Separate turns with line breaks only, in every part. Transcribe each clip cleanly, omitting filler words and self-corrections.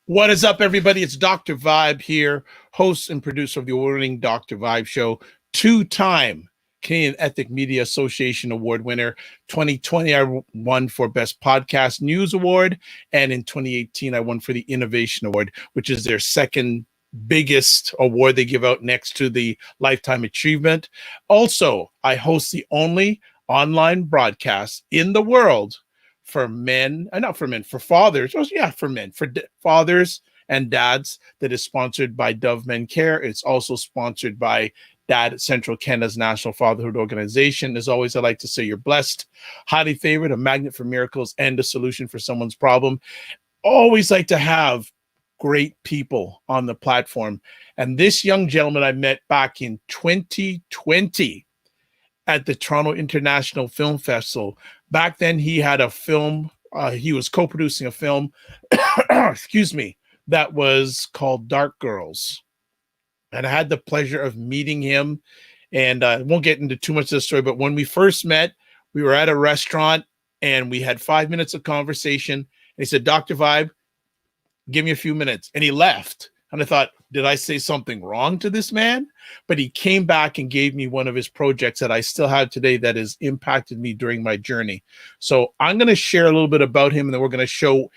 What is up, everybody? It's Dr. Vibe here, host and producer of the award-winning Dr. Vibe Show, two-time Canadian Ethnic Media Association Award winner. 2020, I won for Best Podcast News Award, and in 2018, I won for the Innovation Award, which is their second biggest award they give out next to the Lifetime Achievement. Also, I host the only online broadcast in the world for men, not for men, for fathers. Oh, yeah, for men, for fathers and dads, that is sponsored by Dove Men Care. It's also sponsored by Dad Central Canada's National Fatherhood Organization. As always, I like to say you're blessed, highly favored, a magnet for miracles, and a solution for someone's problem. Always like to have great people on the platform. And this young gentleman I met back in 2020 at the Toronto International Film Festival. Back then, he had a film, he was co-producing a film, excuse me, that was called Dark Girls. And I had the pleasure of meeting him. And I won't get into too much of the story, but when we first met, we were at a restaurant and we had 5 minutes of conversation. And he said, Dr. Vibe, give me a few minutes. And he left. And I thought, did I say something wrong to this man? But he came back and gave me one of his projects that I still have today that has impacted me during my journey. So I'm going to share a little bit about him, and then we're going to show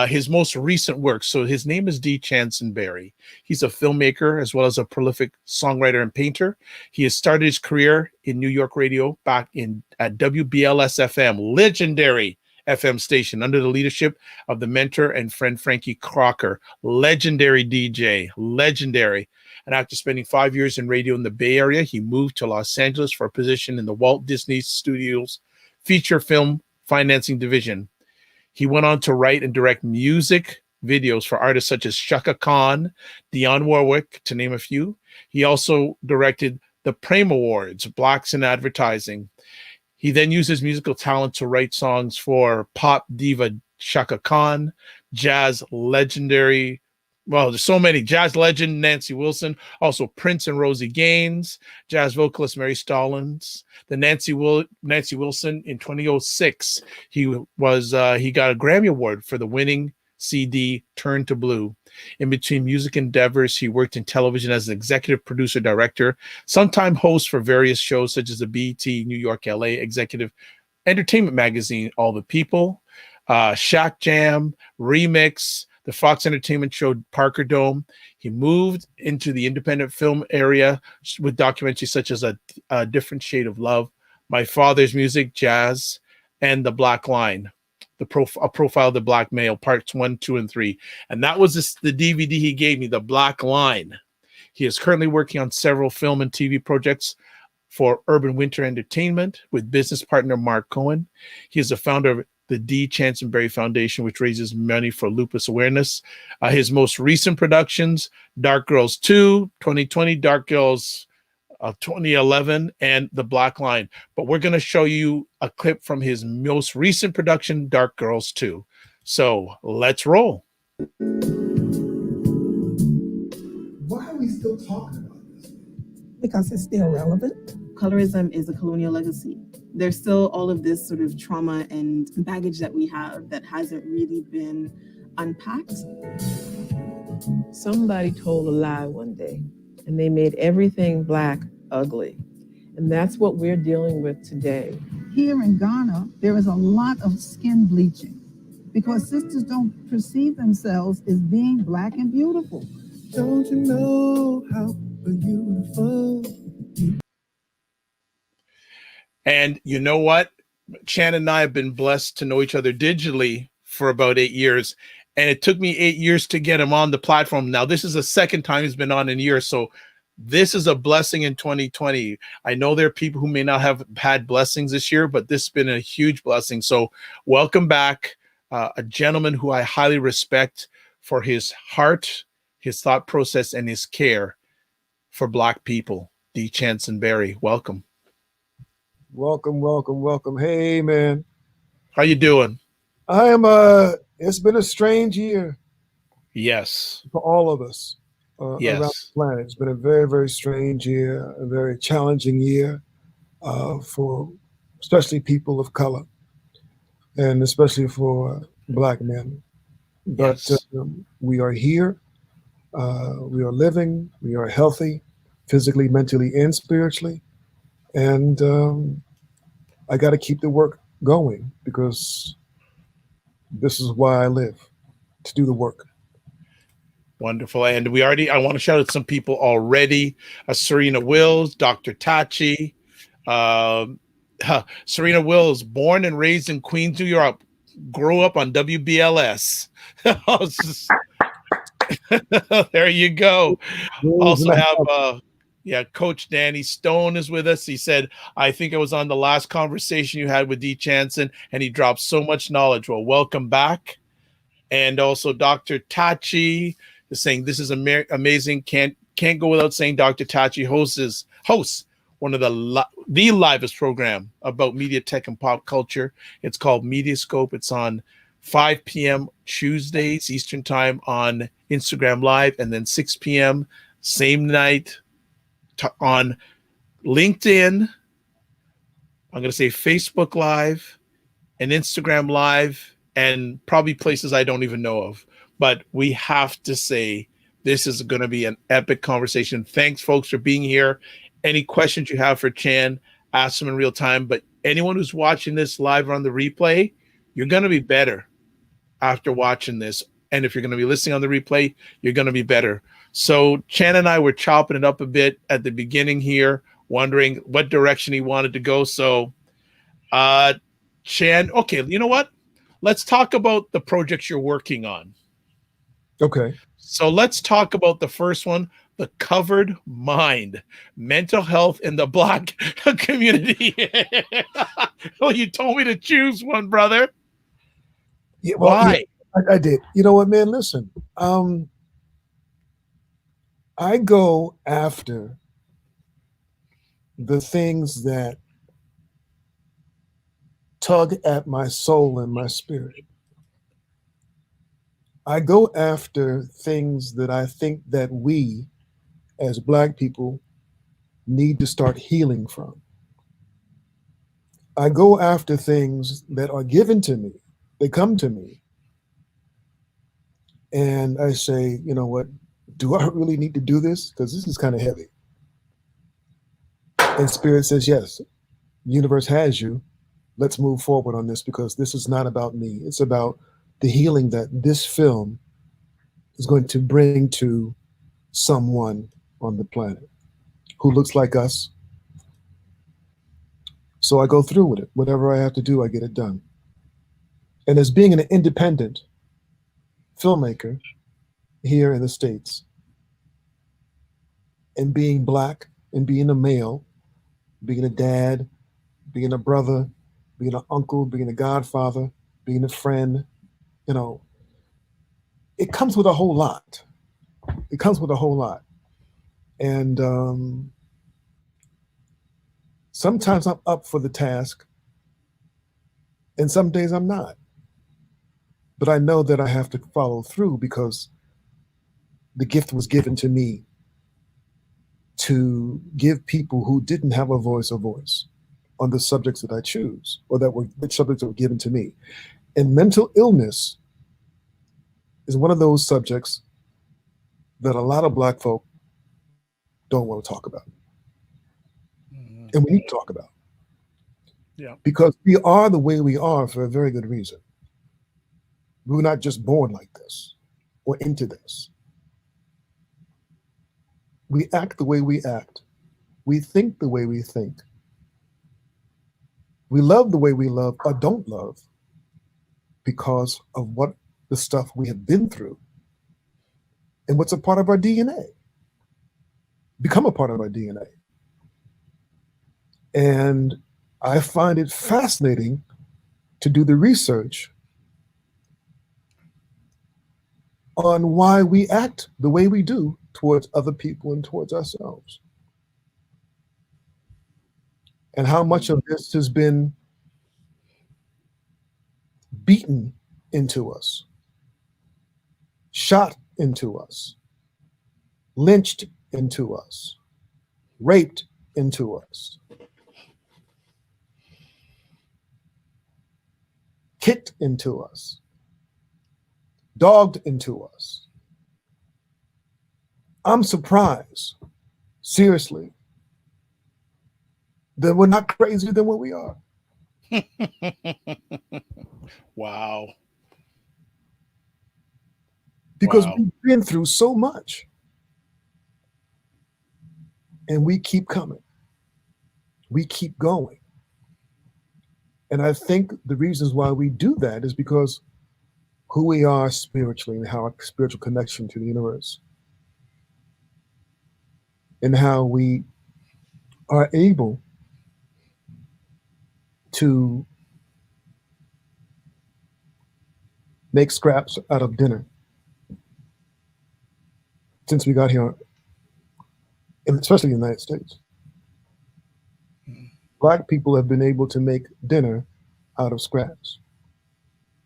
his most recent work. So his name is Channsin Berry. He's a filmmaker as well as a prolific songwriter and painter. He has started his career in New York radio back at WBLS FM, legendary FM station, under the leadership of the mentor and friend Frankie Crocker, legendary DJ, legendary. And after spending 5 years in radio in the Bay Area, he moved to Los Angeles for a position in the Walt Disney Studios feature film financing division. He went on to write and direct music videos for artists such as Chaka Khan, Dionne, Warwick, to name a few. He also directed the PRAME Awards, Blacks in Advertising. He then used his musical talent to write songs for pop diva Chaka Khan, jazz legendary, well, there's so many, jazz legend Nancy Wilson, also Prince and Rosie Gaines, jazz vocalist Mary Stallings, the Nancy Wilson in 2006. He got a Grammy Award for the winning CD Turn to Blue. In between music endeavors, he worked in television as an executive producer, director, sometime host for various shows such as the BET New York, LA, executive entertainment magazine, All the People, Shaq Jam, Remixed, the Fox Entertainment show Parker Dome. He moved into the independent film area with documentaries such as a Different Shade of Love, My Father's Music, Jazz, and The Black Line. A profile of the black male, parts 1, 2, and 3. And that was the DVD he gave me, The Black Line. He is currently working on several film and TV projects for Urban Winter Entertainment with business partner Mark Cohen. He is the founder of the Channsin Berry Foundation, which raises money for lupus awareness. His most recent productions, Dark Girls 2, 2020, Dark Girls 2011, and The Black Line. But we're going to show you a clip from his most recent production, Dark Girls 2. So let's roll.
Why are we still talking about this?
Because it's still relevant.
Colorism is a colonial legacy. There's still all of this sort of trauma and baggage that we have that hasn't really been unpacked.
Somebody told a lie one day, and they made everything black ugly. And that's what we're dealing with today.
Here in Ghana, there is a lot of skin bleaching because sisters don't perceive themselves as being black and beautiful.
Don't you know how beautiful?
And you know what? Chan and I have been blessed to know each other digitally for about 8 years. And it took me 8 years to get him on the platform. Now, this is the second time he's been on in a year. So this is a blessing in 2020. I know there are people who may not have had blessings this year, but this has been a huge blessing. So welcome back, a gentleman who I highly respect for his heart, his thought process, and his care for Black people. Channsin Berry, welcome.
Welcome, welcome, welcome. Hey, man.
How you doing?
I am, it's been a strange year
Yes.
for all of us around the
Yes.
planet. It's been a very, very strange year, a very challenging year for especially people of color and especially for Black men. But
Yes.
we are here. We are living. We are healthy, physically, mentally, and spiritually. And I got to keep the work going because this is why I live, to do the work.
Wonderful. And I want to shout out some people already. Serena Wills, Dr. Tachi. Serena Wills, born and raised in Queens, New York, grew up on WBLS. There you go. Also have Coach Danny Stone is with us. He said, I think it was on the last conversation you had with D. Channsin, and he dropped so much knowledge. Well, welcome back. And also Dr. Tachi is saying, this is amazing. Can't go without saying Dr. Tachi hosts one of the livest program about media, tech, and pop culture. It's called Mediascope. It's on 5 p.m. Tuesdays Eastern Time on Instagram Live, and then 6 p.m. same night on LinkedIn. I'm going to say Facebook Live and Instagram Live, and probably places I don't even know of. But we have to say this is going to be an epic conversation. Thanks, folks, for being here. Any questions you have for Chan, ask them in real time. But anyone who's watching this live or on the replay, you're going to be better after watching this. And if you're going to be listening on the replay, you're going to be better. So Chan and I were chopping it up a bit at the beginning here, wondering what direction he wanted to go. So Chan, okay, you know what? Let's talk about the projects you're working on.
Okay.
So let's talk about the first one, The Covered Mind, mental health in the Black community. Well, you told me to choose one, brother.
Yeah, well,
why?
Yeah, I did. You know what, man? Listen, I go after the things that tug at my soul and my spirit. I go after things that I think that we as Black people need to start healing from. I go after things that are given to me. They come to me. And I say, you know what, do I really need to do this? Because this is kind of heavy. And Spirit says, yes, the universe has you. Let's move forward on this because this is not about me. It's about the healing that this film is going to bring to someone on the planet who looks like us. So I go through with it. Whatever I have to do, I get it done. And as being an independent filmmaker here in the States, and being Black and being a male, being a dad, being a brother, being an uncle, being a godfather, being a friend, you know, it comes with a whole lot. It comes with a whole lot. And sometimes I'm up for the task, and some days I'm not. But I know that I have to follow through because the gift was given to me to give people who didn't have a voice on the subjects that I choose, or that were the subjects that were given to me. And mental illness is one of those subjects that a lot of Black folk don't want to talk about. Mm-hmm. And we need to talk about.
Yeah.
Because we are the way we are for a very good reason. We were not just born like this or into this. We act the way we act. We think the way we think. We love the way we love or don't love because of what the stuff we have been through and what's a part of our DNA, become a part of our DNA. And I find it fascinating to do the research on why we act the way we do towards other people and towards ourselves. And how much of this has been beaten into us, shot into us, lynched into us, raped into us, kicked into us, dogged into us. I'm surprised, seriously, that we're not crazier than what we are.
Wow.
Because
Wow.
we've been through so much. And we keep coming. We keep going. And I think the reasons why we do that is because who we are spiritually and how our spiritual connection to the universe. And how we are able to make scraps out of dinner since we got here, and especially in the United States. Black people have been able to make dinner out of scraps.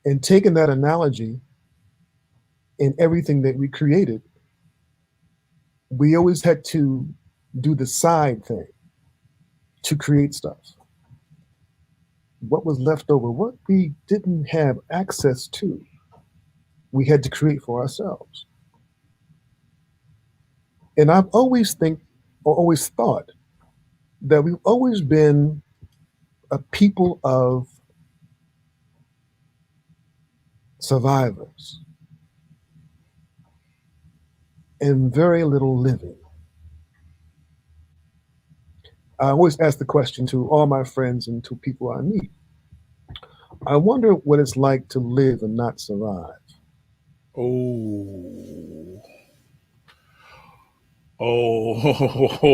And taking that analogy in everything that we created, we always had to do the side thing to create stuff. What was left over, what we didn't have access to, we had to create for ourselves. And I've always thought that we've always been a people of survivors and very little living. I always ask the question to all my friends and to people I meet. I wonder what it's like to live and not survive.
Oh. Oh.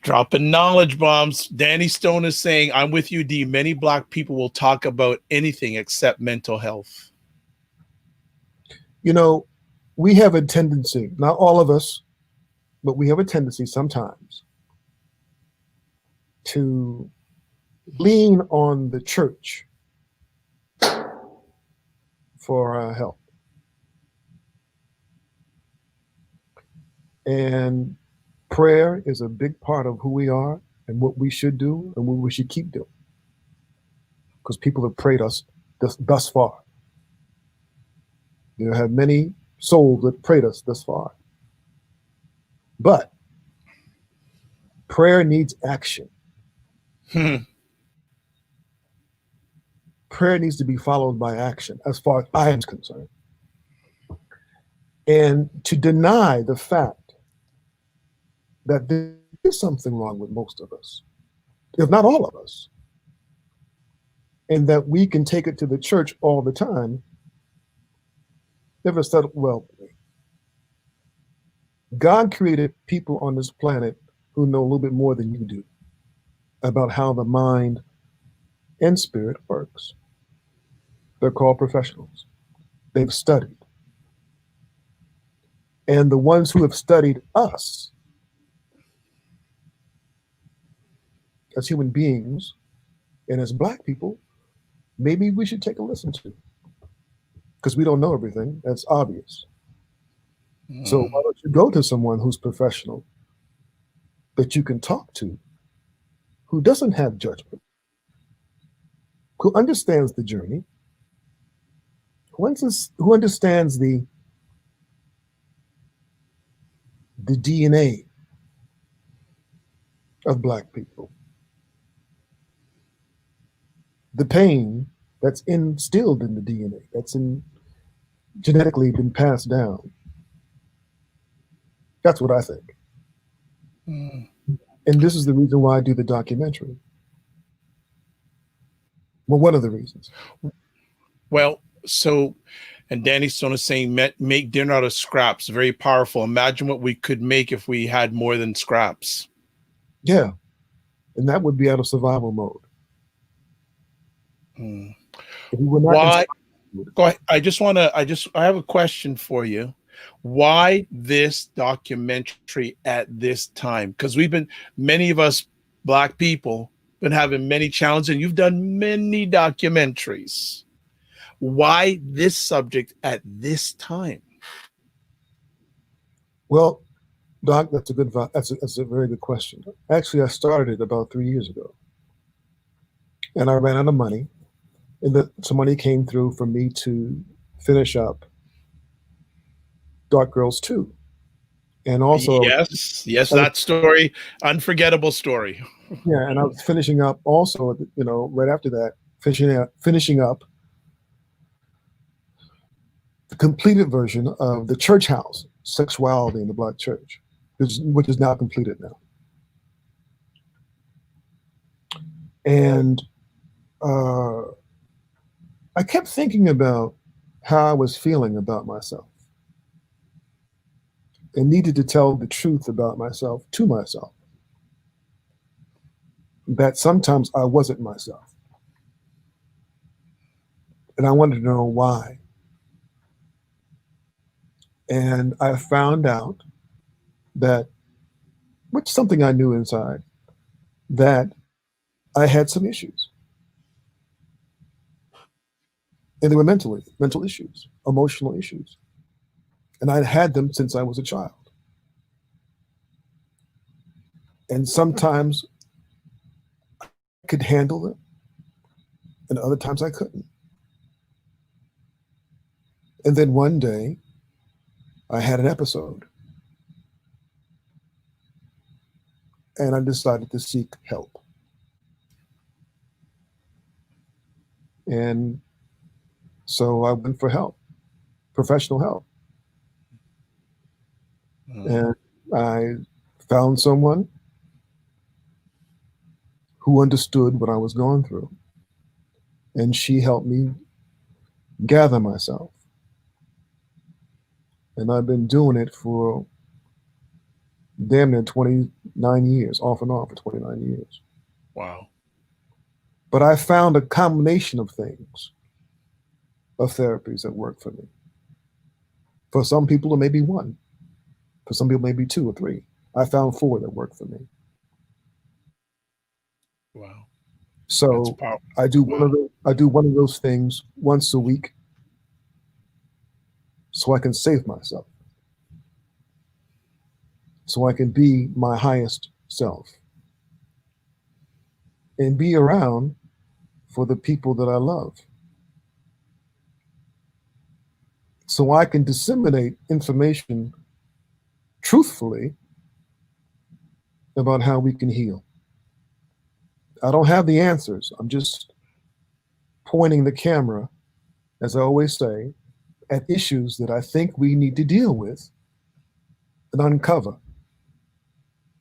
Dropping knowledge bombs. Danny Stone is saying, I'm with you, D. Many Black people will talk about anything except mental health.
You know, we have a tendency, not all of us, but we have a tendency sometimes to lean on the church for help. And prayer is a big part of who we are and what we should do and what we should keep doing. Because people have prayed us thus far. You have many souls that prayed us thus far. But prayer needs action. Prayer needs to be followed by action, as far as I am concerned. And to deny the fact that there is something wrong with most of us, if not all of us, and that we can take it to the church all the time, never settled well with me. God created people on this planet who know a little bit more than you do about how the mind and spirit works. They're called professionals. They've studied. And the ones who have studied us as human beings and as Black people, maybe we should take a listen to. Because we don't know everything, that's obvious. So why don't you go to someone who's professional that you can talk to, who doesn't have judgment, who understands the journey, who understands the DNA of Black people, the pain that's instilled in the DNA, that's genetically been passed down. That's what I think. And this is the reason why I do the documentary. Well, one of the reasons.
Well, so, and Danny Stone is saying, make dinner out of scraps. Very powerful. Imagine what we could make if we had more than scraps.
Yeah. And that would be out of survival mode.
Hmm.
If we were not
Why? Go ahead. I have a question for you. Why this documentary at this time? Because many of us Black people been having many challenges, and you've done many documentaries. Why this subject at this time?
Well, Doc, that's a very good question. Actually, I started it about 3 years ago, and I ran out of money, and some money came through for me to finish up Dark Girls 2, and also
yes, that story, unforgettable story.
Yeah, and I was finishing up also, right after that, finishing up the completed version of The Church House, Sexuality in the Black Church, which is now completed now. And I kept thinking about how I was feeling about myself and needed to tell the truth about myself to myself. That sometimes I wasn't myself. And I wanted to know why. And I found out that, which is something I knew inside, that I had some issues. And they were mental issues, emotional issues. And I'd had them since I was a child. And sometimes I could handle them, and other times I couldn't. And then one day, I had an episode. And I decided to seek help. And so I went for help, professional help. And I found someone who understood what I was going through. And she helped me gather myself. And I've been doing it for damn near 29 years, off and on for 29 years.
Wow.
But I found a combination of things, of therapies that work for me. For some people, it may be one. For some people, maybe 2 or 3. I found 4 that work for me.
Wow.
So I do one of those things once a week so I can save myself. So I can be my highest self and be around for the people that I love. So I can disseminate information truthfully about how we can heal. I don't have the answers. I'm just pointing the camera, as I always say, at issues that I think we need to deal with and uncover,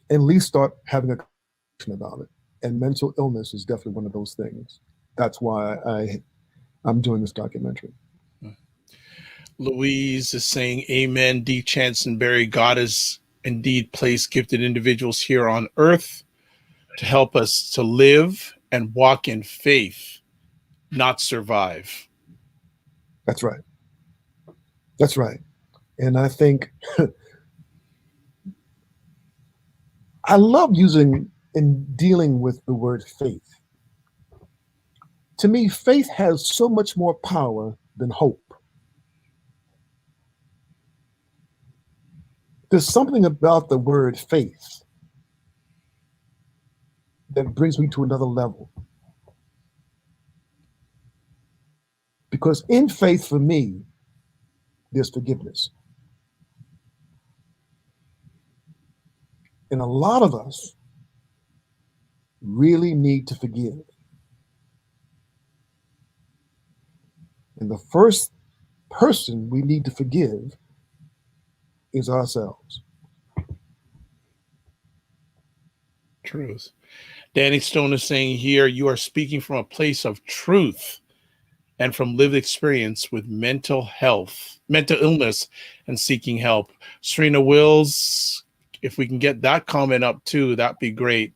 and at least start having a conversation about it. And mental illness is definitely one of those things. That's why I'm doing this documentary.
Louise is saying, amen, D. Channsin Berry. God has indeed placed gifted individuals here on earth to help us to live and walk in faith, not survive.
That's right. That's right. And I think I love using and dealing with the word faith. To me, faith has so much more power than hope. There's something about the word faith that brings me to another level. Because in faith, for me, there's forgiveness. And a lot of us really need to forgive. And the first person we need to forgive is ourselves.
Truth. Danny Stone is saying here, you are speaking from a place of truth and from lived experience with mental illness, and seeking help. Serena Wills, if we can get that comment up too, that'd be great.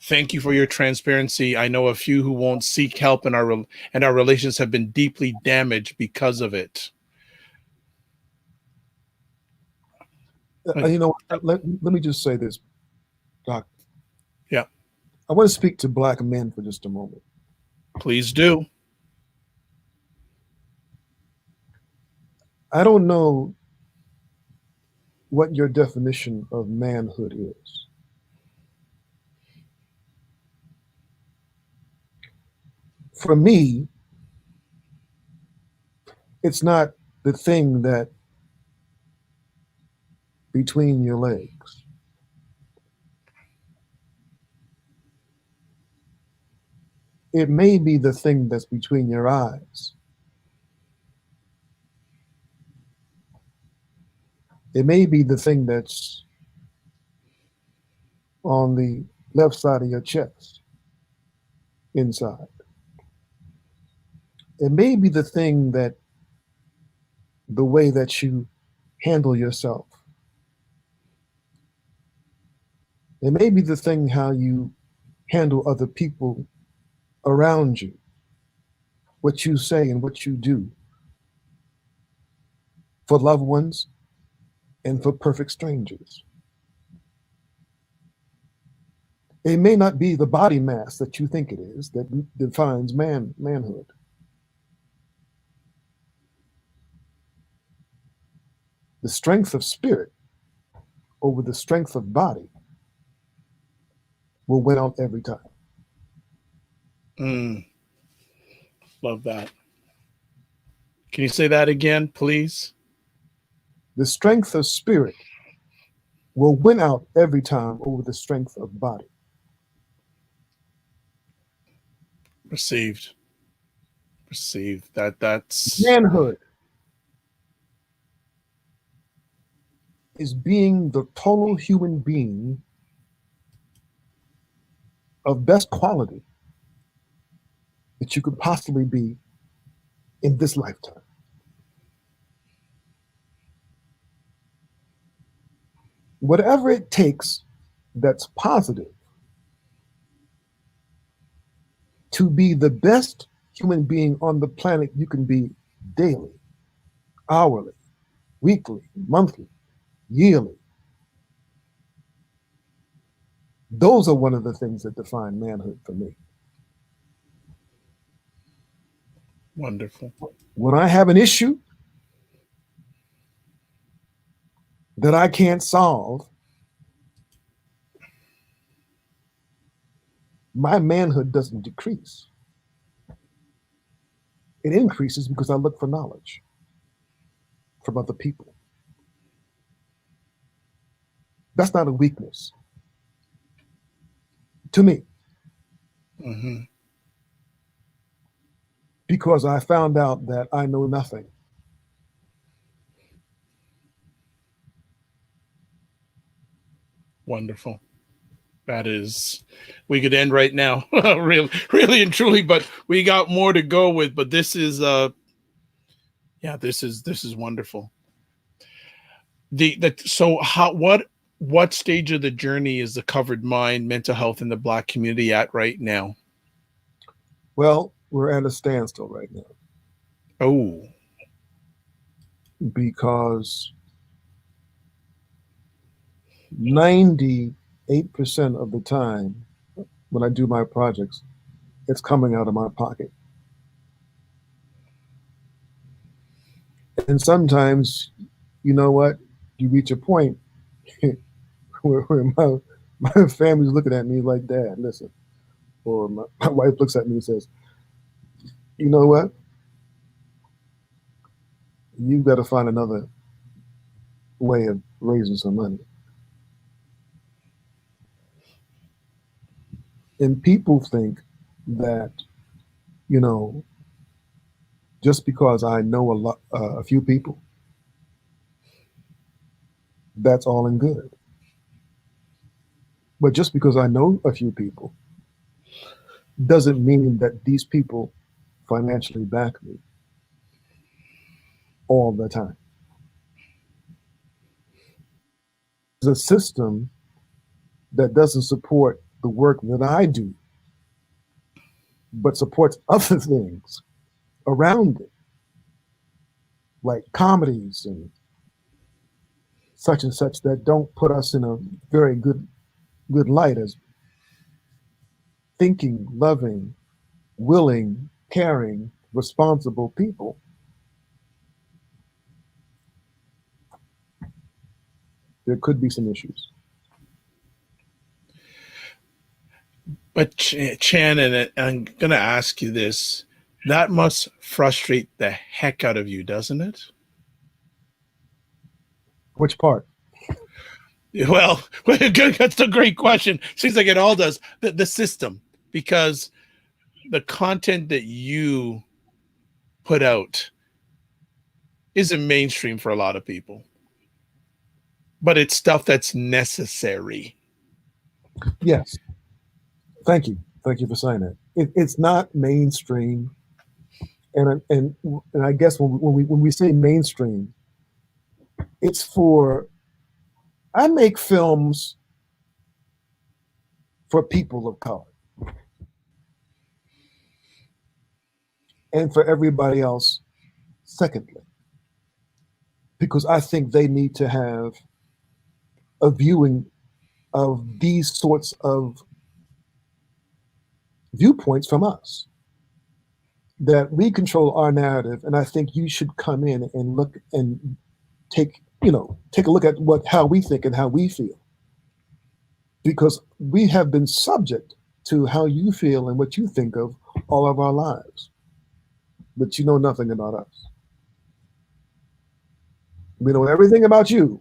Thank you for your transparency. I know a few who won't seek help, and our relations have been deeply damaged because of it.
You know, let me just say this, Doc.
Yeah.
I want to speak to Black men for just a moment.
Please do.
I don't know what your definition of manhood is. For me, it's not the thing that between your legs. It may be the thing that's between your eyes. It may be the thing that's on the left side of your chest, inside. It may be the thing that, the way that you handle yourself. It may be the thing how you handle other people around you, what you say and what you do for loved ones and for perfect strangers. It may not be the body mass that you think it is that defines manhood. The strength of spirit over the strength of body will win out every time.
Love that. Can you say that again, please?
The strength of spirit will win out every time over the strength of body.
Received. That's
manhood is being the total human being of best quality that you could possibly be in this lifetime. Whatever it takes that's positive to be the best human being on the planet you can be daily, hourly, weekly, monthly, yearly. Those are one of the things that define manhood for me.
wonderful.
When I have an issue that I can't solve, my manhood doesn't decrease. It increases because I look for knowledge from other people. That's not a weakness to me.
Mm-hmm.
Because I found out that I know nothing.
Wonderful. That is, we could end right now, really and truly, but we got more to go with. But this is, yeah, this is wonderful. So what stage of the journey is the Covered Mind mental health in the Black community at right now?
Well, we're at a standstill right now.
Oh,
because 98% of the time when I do my projects, it's coming out of my pocket. And sometimes, you know what, you reach a point where my family's looking at me like, Dad, listen. Or my wife looks at me and says, you know what? You've got to find another way of raising some money. And people think that, you know, just because I know a few people, that's all in good. But just because I know a few people doesn't mean that these people financially back me all the time. There's a system that doesn't support the work that I do, but supports other things around it, like comedies and such, that don't put us in a very good light as thinking, loving, willing, caring, responsible people. There could be some issues.
But Chan, and I'm going to ask you this, that must frustrate the heck out of you, doesn't it?
Which part?
Well, that's a great question. Seems like it all does. The system, because the content that you put out isn't mainstream for a lot of people, but it's stuff that's necessary.
Yes. Thank you. Thank you for saying that. It's not mainstream, and I guess when we say mainstream, it's for. I make films for people of color, and for everybody else. Secondly, because I think they need to have a viewing of these sorts of viewpoints from us, that we control our narrative, and I think you should come in and look and take a look at how we think and how we feel, because we have been subject to how you feel and what you think of all of our lives, but you know nothing about us. We know everything about you,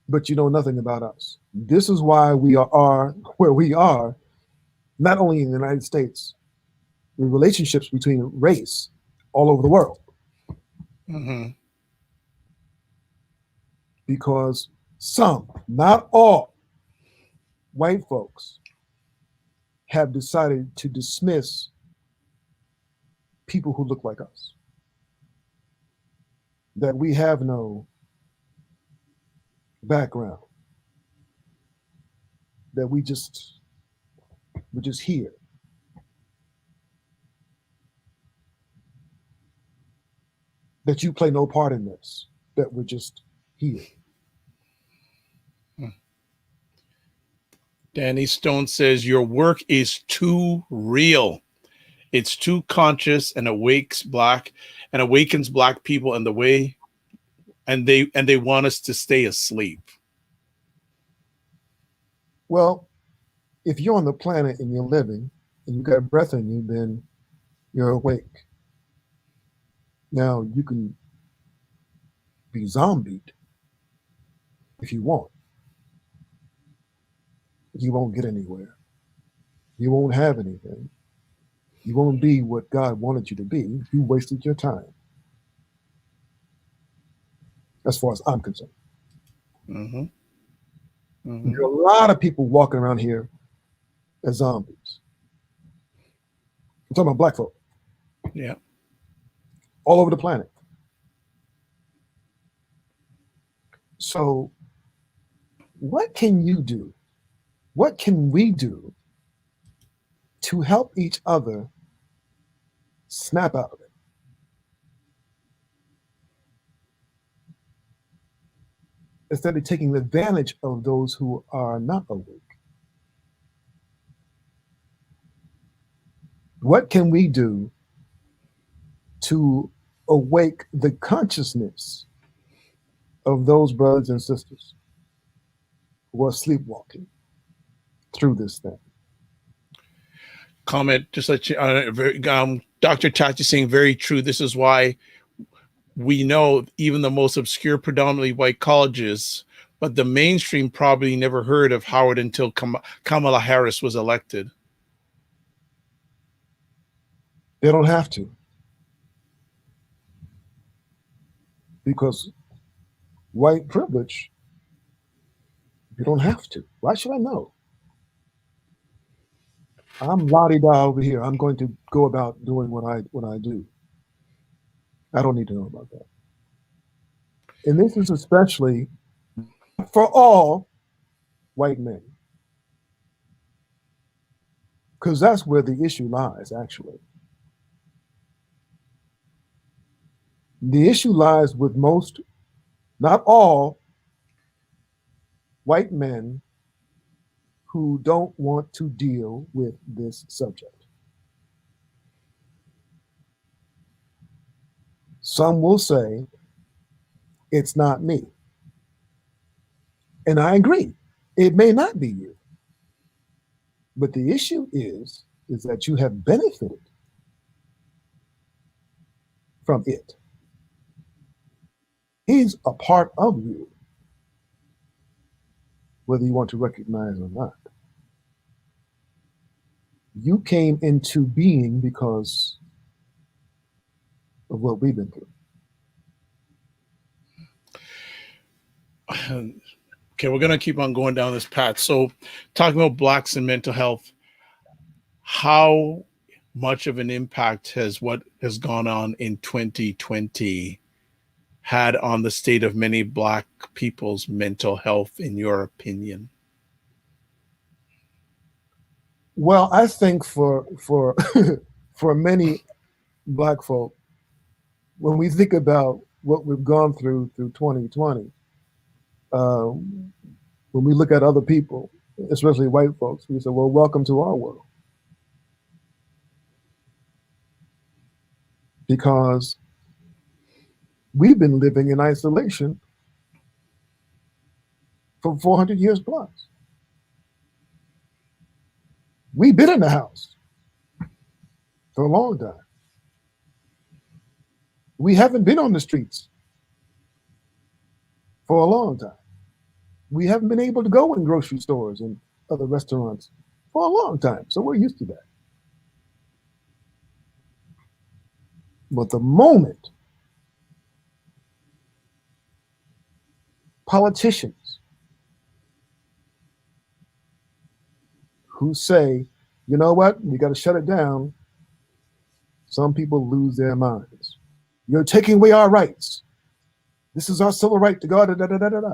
but you know nothing about us. This is why we are where we are, not only in the United States, the relationships between race all over the world.
Mm-hmm.
Because some, not all, white folks have decided to dismiss people who look like us, that we have no background, that we're just here. That you play no part in this, that we're just here.
Danny Stone says your work is too real. It's too conscious and awakens black people in the way, and they want us to stay asleep.
Well, if you're on the planet and you're living and you got breath in you, then you're awake. Now you can be zombied if you want. You won't get anywhere. You won't have anything. You won't be what God wanted you to be. You wasted your time. As far as I'm concerned.
Mm-hmm. Mm-hmm.
There are a lot of people walking around here as zombies. I'm talking about black folk.
Yeah.
All over the planet. So what can you do? What can we do to help each other snap out of it? Instead of taking advantage of those who are not awake. What can we do to awake the consciousness of those brothers and sisters who are sleepwalking through this thing?
Comment, just let you, Dr. Tachi saying very true. This is why we know even the most obscure, predominantly white colleges, but the mainstream probably never heard of Howard until Kamala Harris was elected.
They don't have to. Because white privilege You don't have to. Why should I know? I'm la-di-da over here. I'm going to go about doing what I do. I don't need to know about that. And this is especially for all white men, because that's where the issue lies, actually. The issue lies with most, not all, white men who don't want to deal with this subject. Some will say, it's not me. And I agree, it may not be you. But the issue is that you have benefited from it. He's a part of you, whether you want to recognize or not. You came into being because of what we've been through.
Okay, we're going to keep on going down this path. So talking about Blacks and mental health, how much of an impact has what has gone on in 2020 had on the state of many Black people's mental health, in your opinion?
Well, I think for for many Black folk, when we think about what we've gone through 2020, when we look at other people, especially white folks, we say, well, welcome to our world. Because we've been living in isolation for 400 years plus. We've been in the house for a long time. We haven't been on the streets for a long time. We haven't been able to go in grocery stores and other restaurants for a long time. So we're used to that. But the moment politicians who say, you know what, we got to shut it down, some people lose their minds. You're taking away our rights. This is our civil right to go, da, da, da, da, da, da.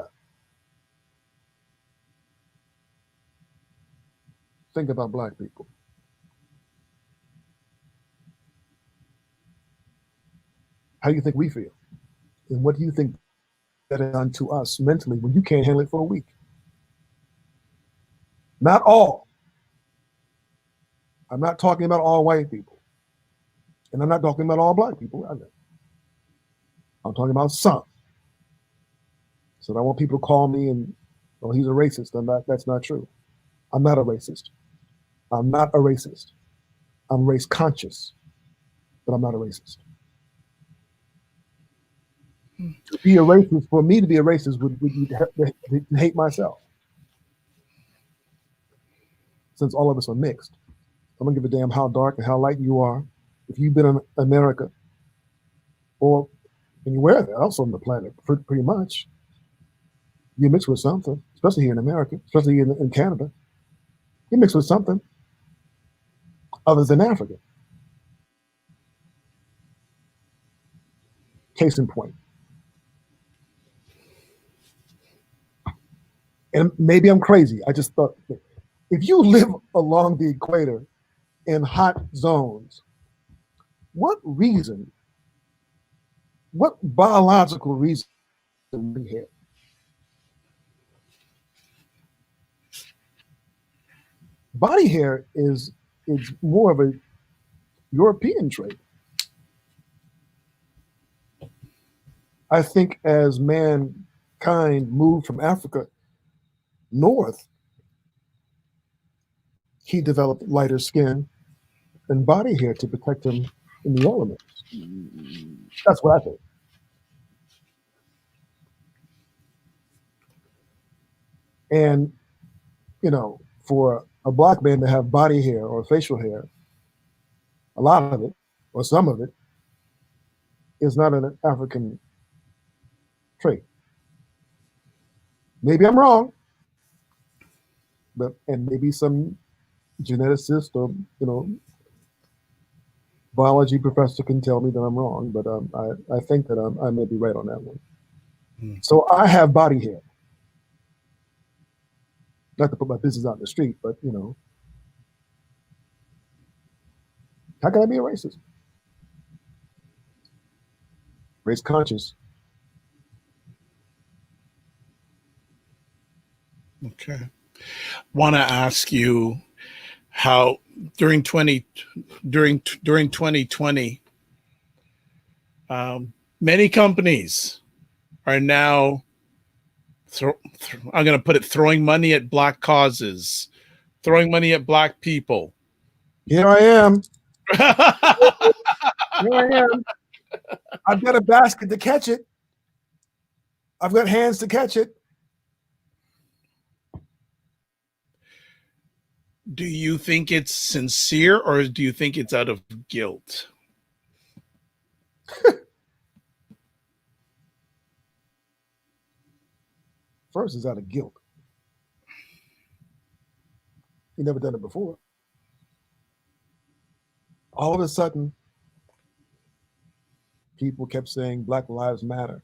Think about Black people. How do you think we feel? And what do you think that has done to us mentally when you can't handle it for a week? Not all. I'm not talking about all white people. And I'm not talking about all Black people either. I'm talking about some. So I don't want people to call me and, oh, he's a racist. That's not true. I'm not a racist. I'm not a racist. I'm race conscious, but I'm not a racist. To be a racist, for me to be a racist, would be to hate myself. Since all of us are mixed, I don't give a damn how dark and how light you are. If you've been in America or anywhere else on the planet, pretty much, you're mixed with something, especially here in America, especially in Canada. You're mixed with something other than African. Case in point. And maybe I'm crazy. I just thought, if you live along the equator in hot zones, what biological reason do we have? Body hair is more of a European trait. I think as mankind moved from Africa north, he developed lighter skin and body hair to protect him in the elements. That's what I think. And, you know, for a Black man to have body hair or facial hair, a lot of it, or some of it, is not an African trait. Maybe I'm wrong. but and maybe some geneticist or biology professor can tell me that I'm wrong, but I think that I may be right on that one. So I have body hair. Not to put my business out in the street, but how can I be a racist? Race conscious.
Okay. Want to ask you how during 2020, many companies are now I'm going to put it, throwing money at Black causes, throwing money at Black people.
Here I am. Here I am. I've got a basket to catch it. I've got hands to catch it.
Do you think it's sincere, or do you think it's out of guilt?
First is out of guilt. You never done it before. All of a sudden, people kept saying Black Lives Matter.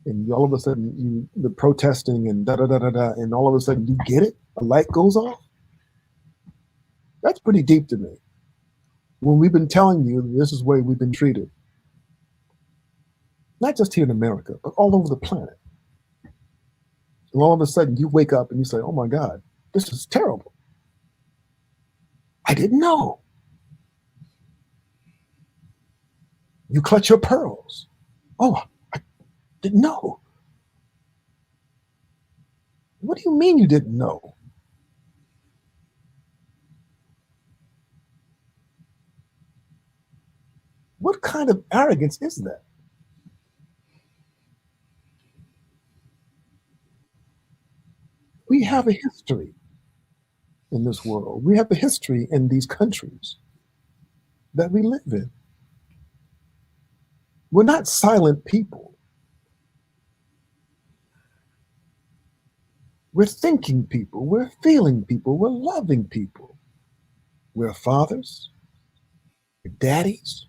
And all of a sudden, the protesting and da-da-da-da-da, and all of a sudden you get it? A light goes off? That's pretty deep to me. When we've been telling you this is the way we've been treated. Not just here in America, but all over the planet. And all of a sudden you wake up and you say, oh my God, this is terrible. I didn't know. You clutch your pearls. Oh, I didn't know. What do you mean you didn't know? What kind of arrogance is that? We have a history in this world. We have a history in these countries that we live in. We're not silent people. We're thinking people. We're feeling people. We're loving people. We're fathers. We're daddies.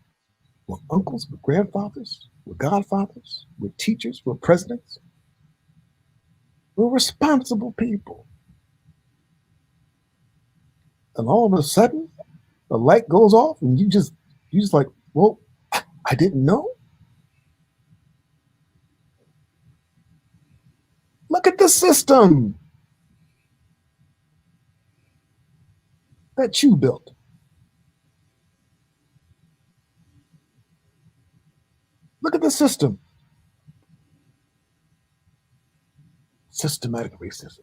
We're uncles. We're grandfathers. We're godfathers. We're teachers. We're presidents. We're responsible people. And all of a sudden, the light goes off and you just like, well, I didn't know. Look at the system that you built. Look at the system. Systematic racism.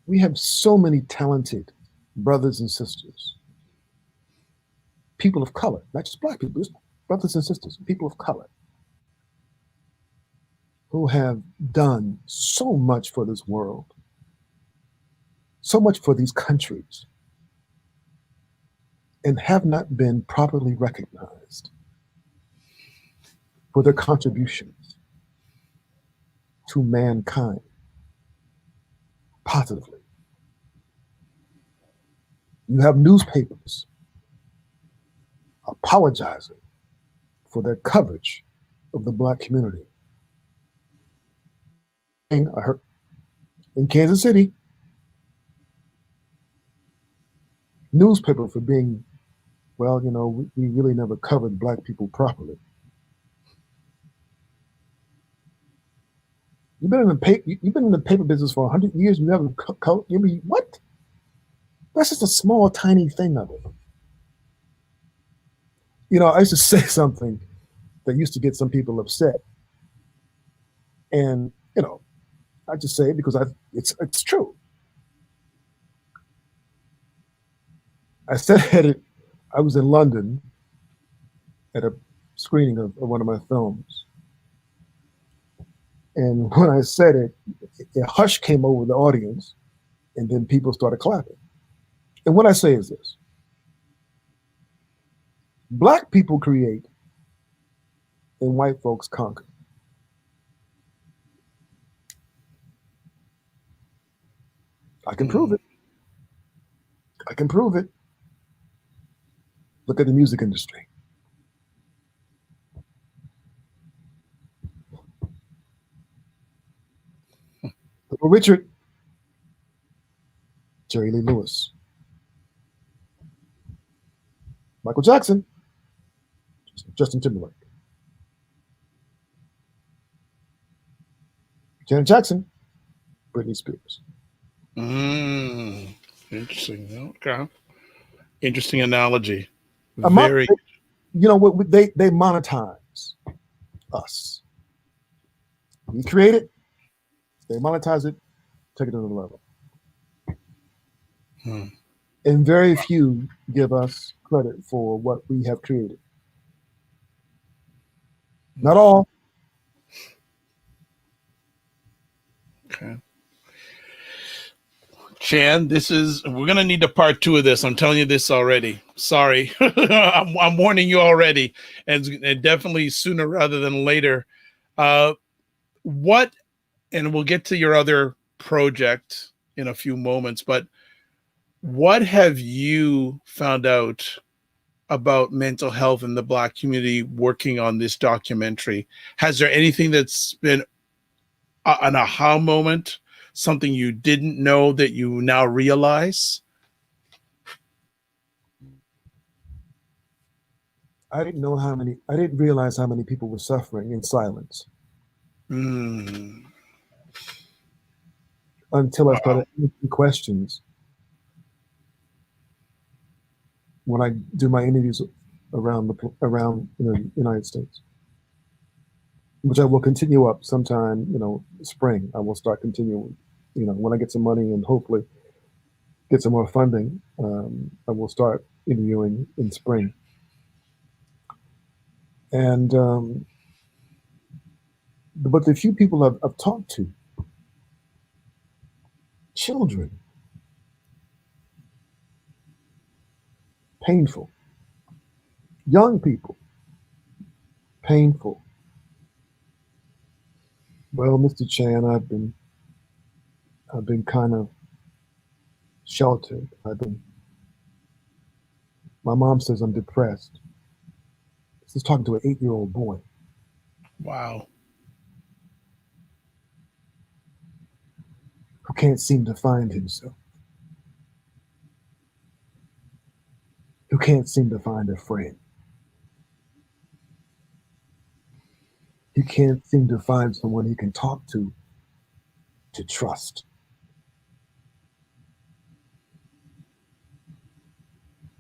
We have so many talented brothers and sisters, people of color, not just Black people, just brothers and sisters, people of color, who have done so much for this world, so much for these countries, and have not been properly recognized for their contributions to mankind positively. You have newspapers apologizing for their coverage of the Black community. And I heard in Kansas City, newspaper for being, well, you know, we really never covered Black people properly. You've been in the paper business for 100 years. You haven't covered. You mean what? That's just a small, tiny thing of it. You know, I used to say something that used to get some people upset, and you know, I just say it because it's true. I said it. I was in London at a screening of one of my films. And when I said it, a hush came over the audience, and then people started clapping. And what I say is this: Black people create, and white folks conquer. I can prove it. I can prove it. Look at the music industry. Little Richard, Jerry Lee Lewis, Michael Jackson, Justin Timberlake, Janet Jackson, Britney Spears.
Interesting. Okay. Interesting analogy.
Very. You know what? They monetize us. We create it, they monetize it, take it to another level. And very few give us credit for what we have created. Not all.
Okay. Chan, we're gonna need a part 2 of this. I'm telling you this already. Sorry. I'm warning you already, and definitely sooner rather than later. And we'll get to your other project in a few moments, but what have you found out about mental health in the Black community working on this documentary? Has there anything that's been an aha moment, something you didn't know that you now realize?
I didn't realize how many people were suffering in silence. Until I started asking questions when I do my interviews around the United States, which I will continue up sometime, spring. I will start continuing, when I get some money and hopefully get some more funding. I will start interviewing in spring. And but the few people I've talked to, children, painful. Young people, painful. Well, Mr. Chan, I've been kind of sheltered. My mom says I'm depressed. This is talking to an 8-year-old boy.
Wow.
Who can't seem to find himself. Who can't seem to find a friend. He can't seem to find someone he can talk to trust.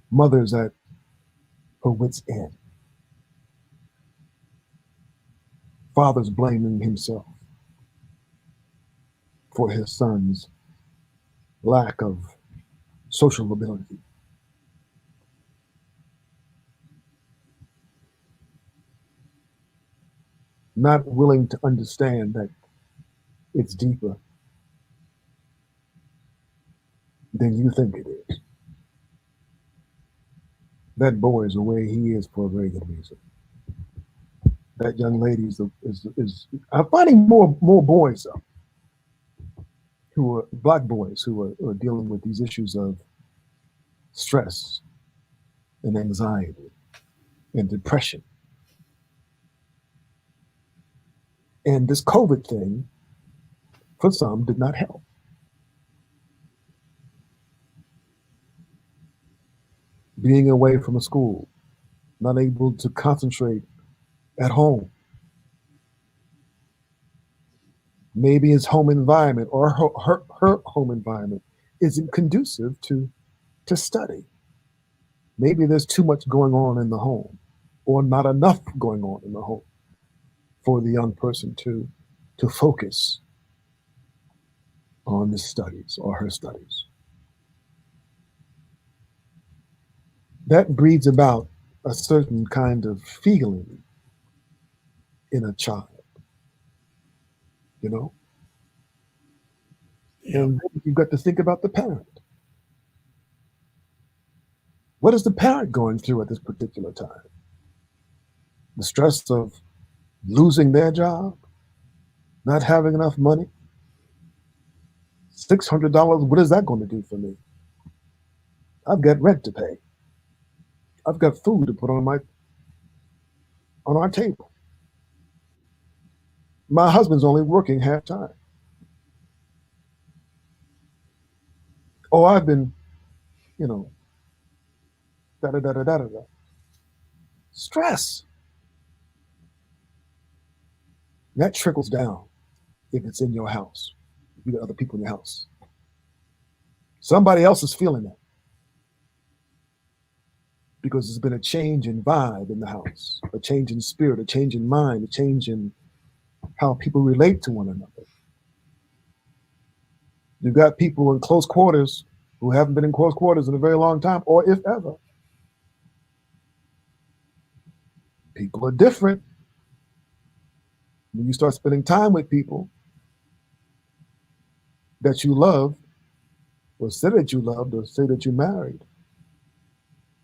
Mother's at her wit's end. Father's blaming himself for his son's lack of social ability. Not willing to understand that it's deeper than you think it is. That boy is the way he is for a very good reason. That young lady is I'm finding more boys though, who are Black boys who are dealing with these issues of stress and anxiety and depression. And this COVID thing, for some, did not help. Being away from a school, not able to concentrate at home. Maybe his home environment or her home environment isn't conducive to study. Maybe there's too much going on in the home or not enough going on in the home for the young person to focus on his studies or her studies. That breeds about a certain kind of feeling in a child, Yeah. And then you've got to think about the parent. What is the parent going through at this particular time? The stress of losing their job, not having enough money, $600, what is that going to do for me? I've got rent to pay. I've got food to put on our table. My husband's only working half time. Oh, I've been, da da da da da da. Stress. That trickles down if it's in your house. If you got other people in your house. Somebody else is feeling that. Because there's been a change in vibe in the house, a change in spirit, a change in mind, a change in how people relate to one another. You've got people in close quarters who haven't been in close quarters in a very long time, or if ever. People are different. When you start spending time with people that you love, or say that you loved, or say that you married,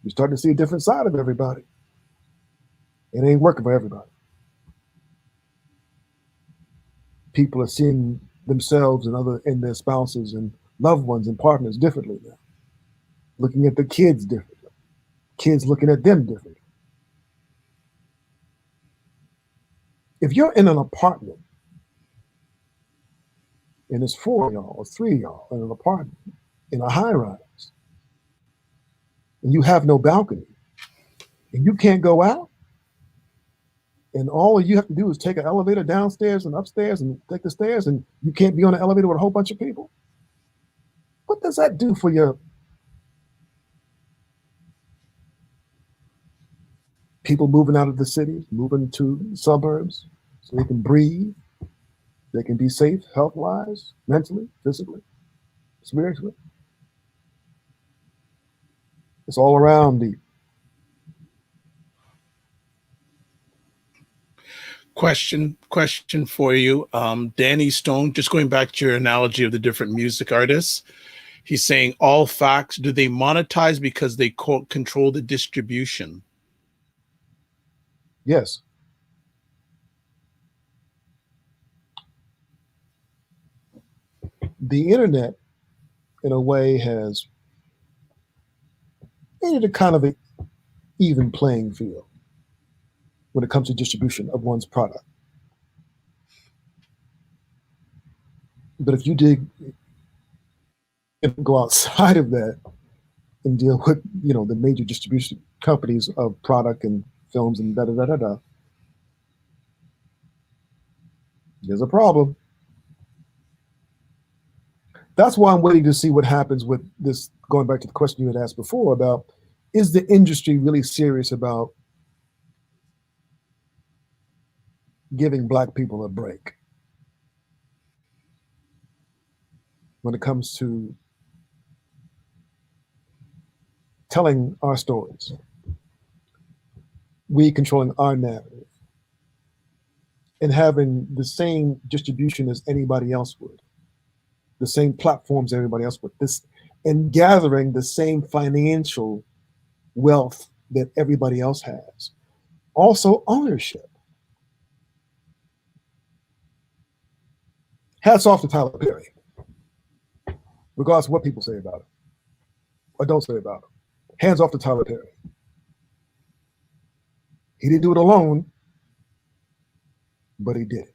you start to see a different side of everybody. It ain't working for everybody. People are seeing themselves and their spouses and loved ones and partners differently now. Looking at the kids differently. Kids looking at them differently. If you're in an apartment and it's 4 of y'all or 3 of y'all in an apartment in a high rise, and you have no balcony, and you can't go out, and all you have to do is take an elevator downstairs and upstairs and take the stairs, and you can't be on an elevator with a whole bunch of people, what does that do for your people moving out of the cities, moving to suburbs so they can breathe, they can be safe health-wise, mentally, physically, spiritually? It's all around deep.
Question for you. Danny Stone, just going back to your analogy of the different music artists, he's saying all facts, do they monetize because they control the distribution?
Yes. The internet, in a way, has made it a kind of an even playing field when it comes to distribution of one's product. But if you dig and go outside of that and deal with, the major distribution companies of product and films and da-da-da-da-da, there's a problem. That's why I'm waiting to see what happens with this, going back to the question you had asked before about, is the industry really serious about giving Black people a break when it comes to telling our stories, we controlling our narrative, and having the same distribution as anybody else would, the same platforms everybody else would, and gathering the same financial wealth that everybody else has. Also, ownership. Hats off to Tyler Perry, regardless of what people say about it or don't say about it. Hands off to Tyler Perry. He didn't do it alone, but he did it.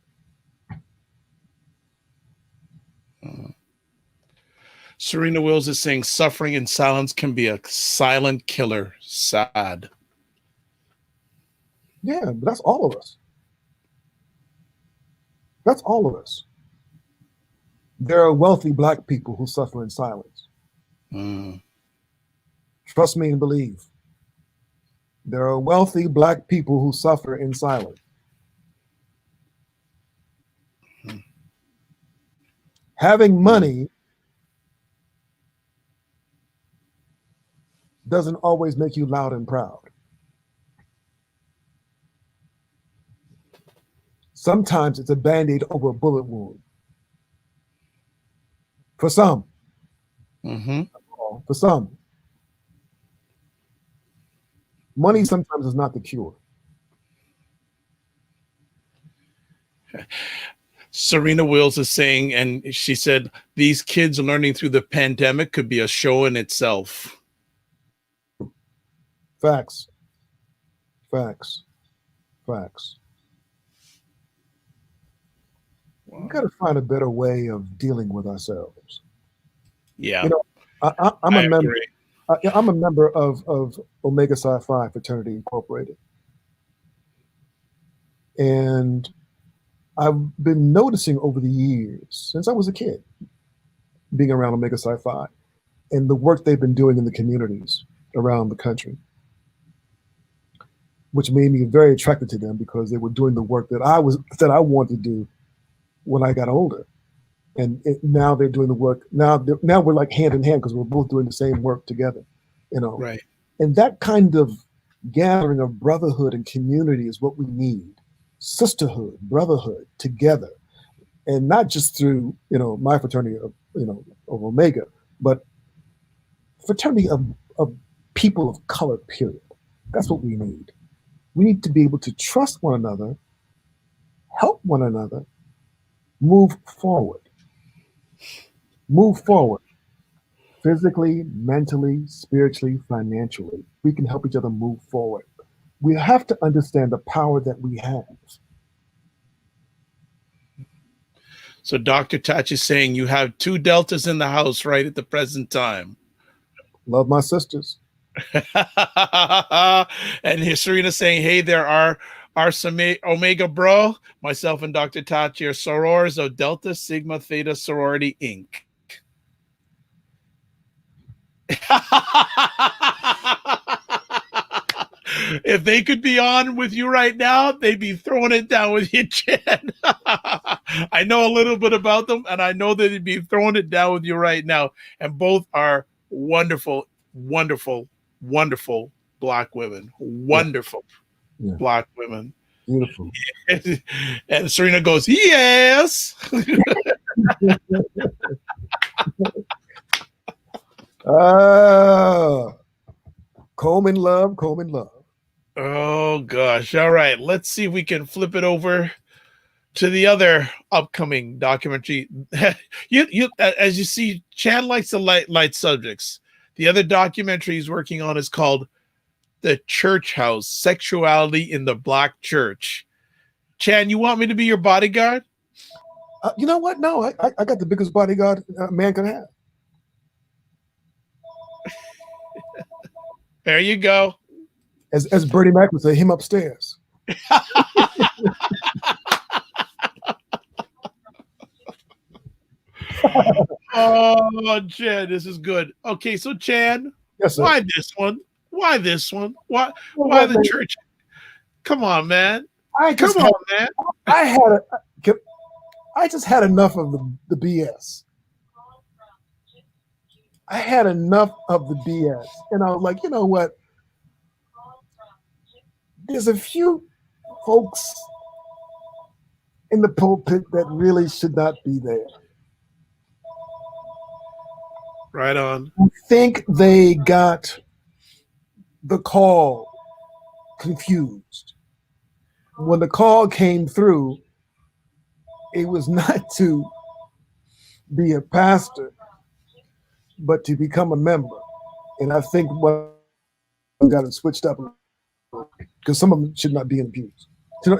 Serena Wills is saying suffering in silence can be a silent killer. Sad.
Yeah, but that's all of us. That's all of us. There are wealthy Black people who suffer in silence. Trust me and believe. There are wealthy Black people who suffer in silence. Having money doesn't always make you loud and proud. Sometimes it's a Band-Aid over a bullet wound. For some. For some. Money sometimes is not the cure.
Serena Wills is saying, and she said, these kids learning through the pandemic could be a show in itself.
Facts. Facts. Facts.
Wow.
We got to find a better way of dealing with ourselves.
Yeah.
You know, I'm
I
a member.
agree.
I'm a member of Omega Psi Phi Fraternity Incorporated, and I've been noticing over the years, since I was a kid, being around Omega Psi Phi and the work they've been doing in the communities around the country, which made me very attracted to them because they were doing the work that I wanted to do when I got older. And now they're doing the work. Now we're like hand in hand because we're both doing the same work together, you know.
Right.
And that kind of gathering of brotherhood and community is what we need. Sisterhood, brotherhood together, and not just through, you know, my fraternity of, you know, of Omega, but fraternity of people of color, period. That's what we need. We need to be able to trust one another, help one another, move forward, physically, mentally, spiritually, financially. We can help each other move forward. We have to understand the power that we have.
So Dr. Touch is saying you have 2 Deltas in the house right at the present time.
Love my sisters.
And here's Serena saying, hey, there are some Omega bro. Myself and Dr. Tachi are sorors of Delta Sigma Theta Sorority Inc. If they could be on with you right now, they'd be throwing it down with you, Jen. I know a little bit about them, and I know that they'd be throwing it down with you right now. And both are wonderful, wonderful, wonderful Black women. Wonderful Black women.
Beautiful.
And Serena goes, yes.
Coleman love, Coleman love.
Oh gosh. All right. Let's see if we can flip it over to the other upcoming documentary. you as you see, Chan likes the light subjects. The other documentary he's working on is called The Church House: Sexuality in the Black Church. Chan, you want me to be your bodyguard?
You know what? No, I got the biggest bodyguard a man can have.
There you go.
As Bernie Mac would say, him upstairs.
Oh, Chan, this is good. Okay, so Chan,
Yes, sir.
why this one? Why this one? Why the church? Come on, man. I just
had enough of the BS. I had enough of the BS. And I was like, you know what? There's a few folks in the pulpit that really should not be there.
Right on.
I think they got the call confused. When the call came through, it was not to be a pastor, but to become a member. And I think what got it switched up, because some of them should not be in the pews,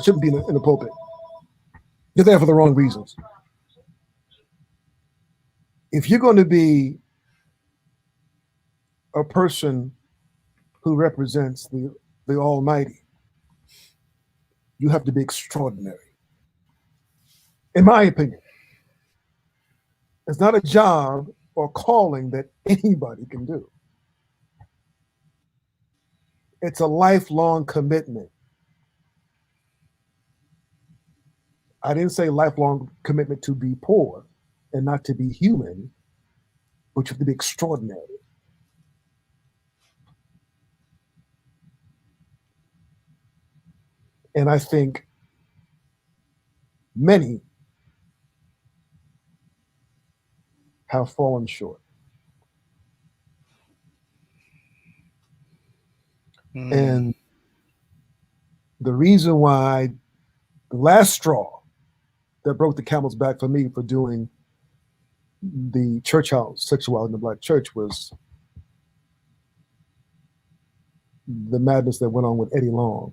shouldn't be in the pulpit. They're there for the wrong reasons. If you're going to be a person who represents the Almighty, you have to be extraordinary. In my opinion, it's not a job or calling that anybody can do. It's a lifelong commitment. I didn't say lifelong commitment to be poor and not to be human, but you have to be extraordinary. And I think many have fallen short. And the reason why the last straw that broke the camel's back for me for doing the church house sexuality in the Black church was the madness that went on with Eddie Long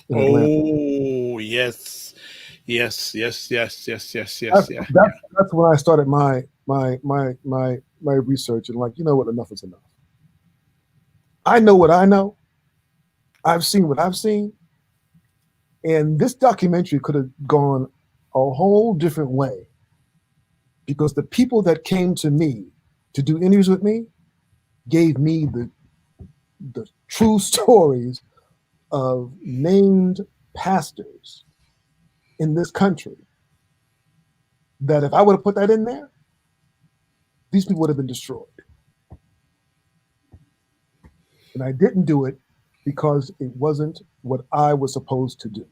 in Atlanta.
Oh, yes. Yes.
That's when I started my research and like, you know what, enough is enough. I know what I know. I've seen what I've seen. And this documentary could have gone a whole different way because the people that came to me to do interviews with me gave me the true stories of named pastors in this country that if I would have put that in there, these people would have been destroyed. And I didn't do it because it wasn't what I was supposed to do.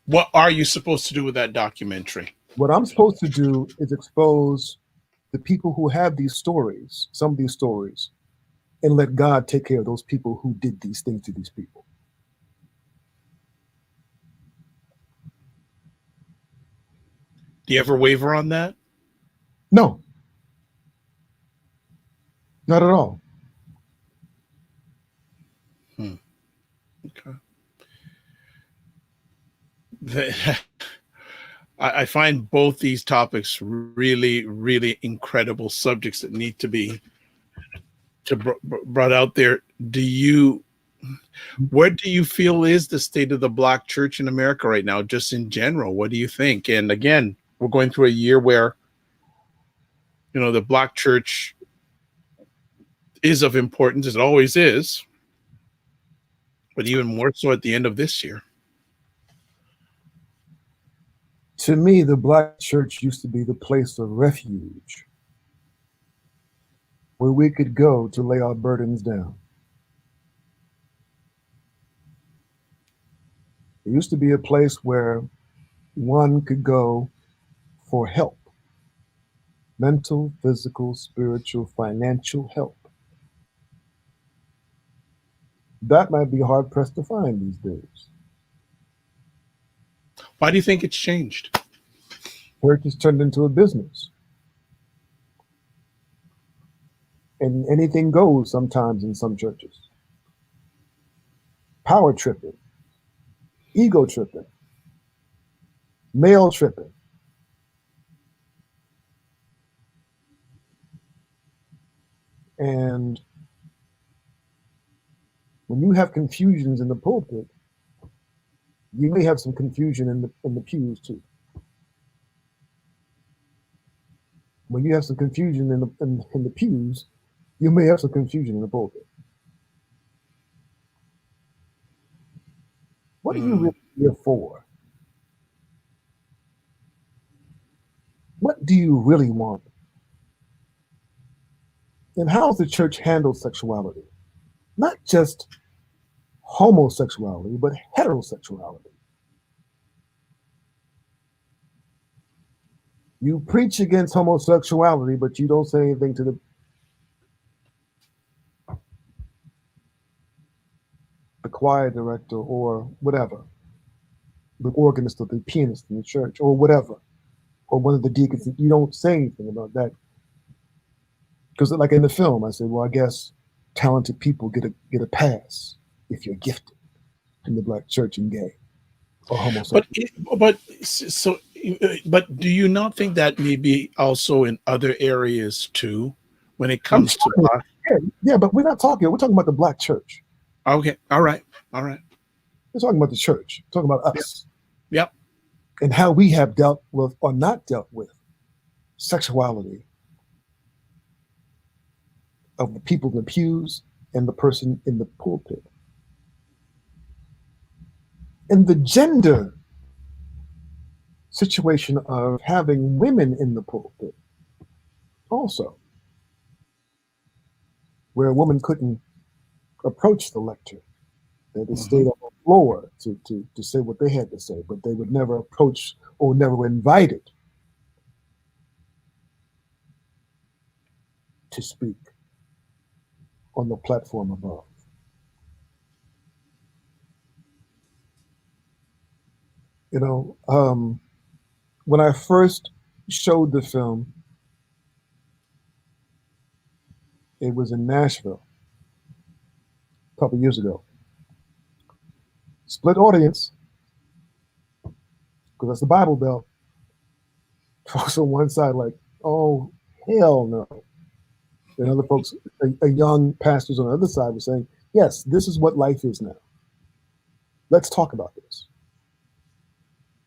What are you supposed to do with that documentary?
What I'm supposed to do is expose the people who have these stories, some of these stories, and let God take care of those people who did these things to these people.
Do you ever waver on that?
No, not at all.
Okay. I find both these topics really, really incredible subjects that need to be brought out there. What do you feel is the state of the Black church in America right now, just in general? What do you think? And again, we're going through a year where, you know, the Black church is of importance, as it always is, but even more so at the end of this year.
To me, the Black church used to be the place of refuge where we could go to lay our burdens down. It used to be a place where one could go for help, mental, physical, spiritual, financial help. That might be hard pressed to find these days.
Why do you think it's changed?
Church has turned into a business. And anything goes sometimes in some churches. Power tripping, ego tripping, male tripping. And when you have confusions in the pulpit, you may have some confusion in the pews too. When you have some confusion in the pews, you may have some confusion in the pulpit. What are you really here for? What do you really want? And how has the church handled sexuality? Not just homosexuality, but heterosexuality. You preach against homosexuality, but you don't say anything to the choir director or whatever, the organist or the pianist in the church or whatever, or one of the deacons. You don't say anything about that. Because like in the film, I said, well, I guess talented people get a pass if you're gifted in the Black church and gay or homosexual.
But do you not think that may be also in other areas too, when it comes to Black?
Yeah, but we're not talking. We're talking about the Black church.
Okay, all right.
We're talking about the church. We're talking about us.
Yep.
And how we have dealt with or not dealt with sexuality of the people in the pews and the person in the pulpit. And the gender situation of having women in the pulpit also, where a woman couldn't approach the lector. They just stayed on the floor to say what they had to say, but they would never approach or never were invited to speak on the platform above. You know, when I first showed the film, it was in Nashville a couple years ago. Split audience, because that's the Bible Belt. Folks on one side like, oh, hell no. And other folks, a young pastors on the other side were saying, yes, this is what life is now. Let's talk about this.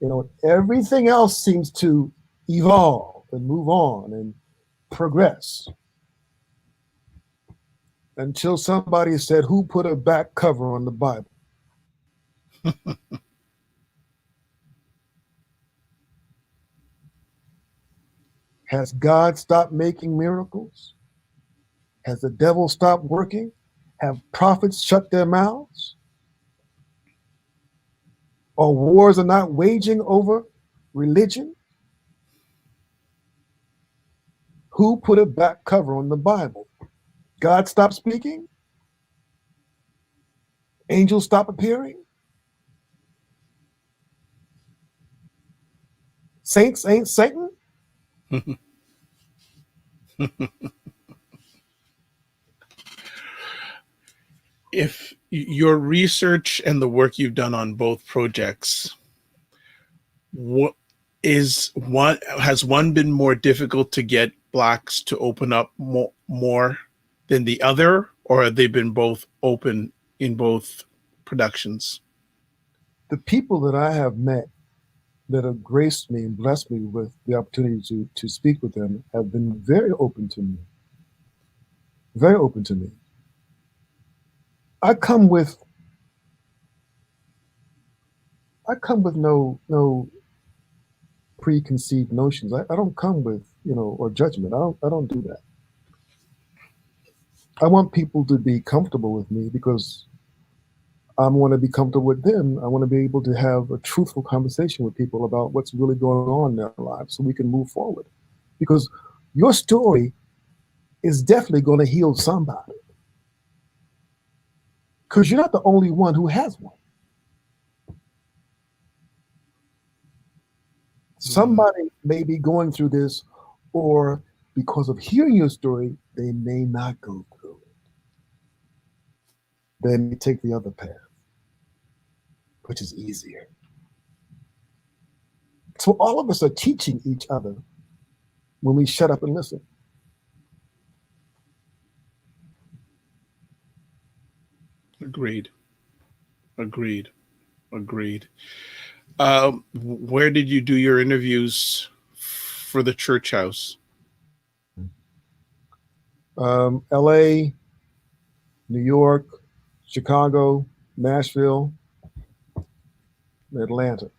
You know, everything else seems to evolve and move on and progress. Until somebody said, who put a back cover on the Bible? Has God stopped making miracles? Has the devil stopped working? Have prophets shut their mouths? Or wars are not waging over religion? Who put a back cover on the Bible? God stopped speaking? Angels stop appearing? Saints ain't Satan?
If your research and the work you've done on both projects, what has one been more difficult to get Blacks to open up more than the other, or have they been both open in both productions?
The people that I have met that have graced me and blessed me with the opportunity to speak with them have been very open to me. Very open to me. I come with no preconceived notions. I don't come with, or judgment. I don't do that. I want people to be comfortable with me because I want to be comfortable with them. I want to be able to have a truthful conversation with people about what's really going on in their lives so we can move forward. Because your story is definitely going to heal somebody. Because you're not the only one who has one. Somebody may be going through this, or because of hearing your story, they may not go through it. They may take the other path, which is easier. So all of us are teaching each other when we shut up and listen.
Agreed. Where did you do your interviews for the church house?
LA, New York, Chicago, Nashville, Atlanta.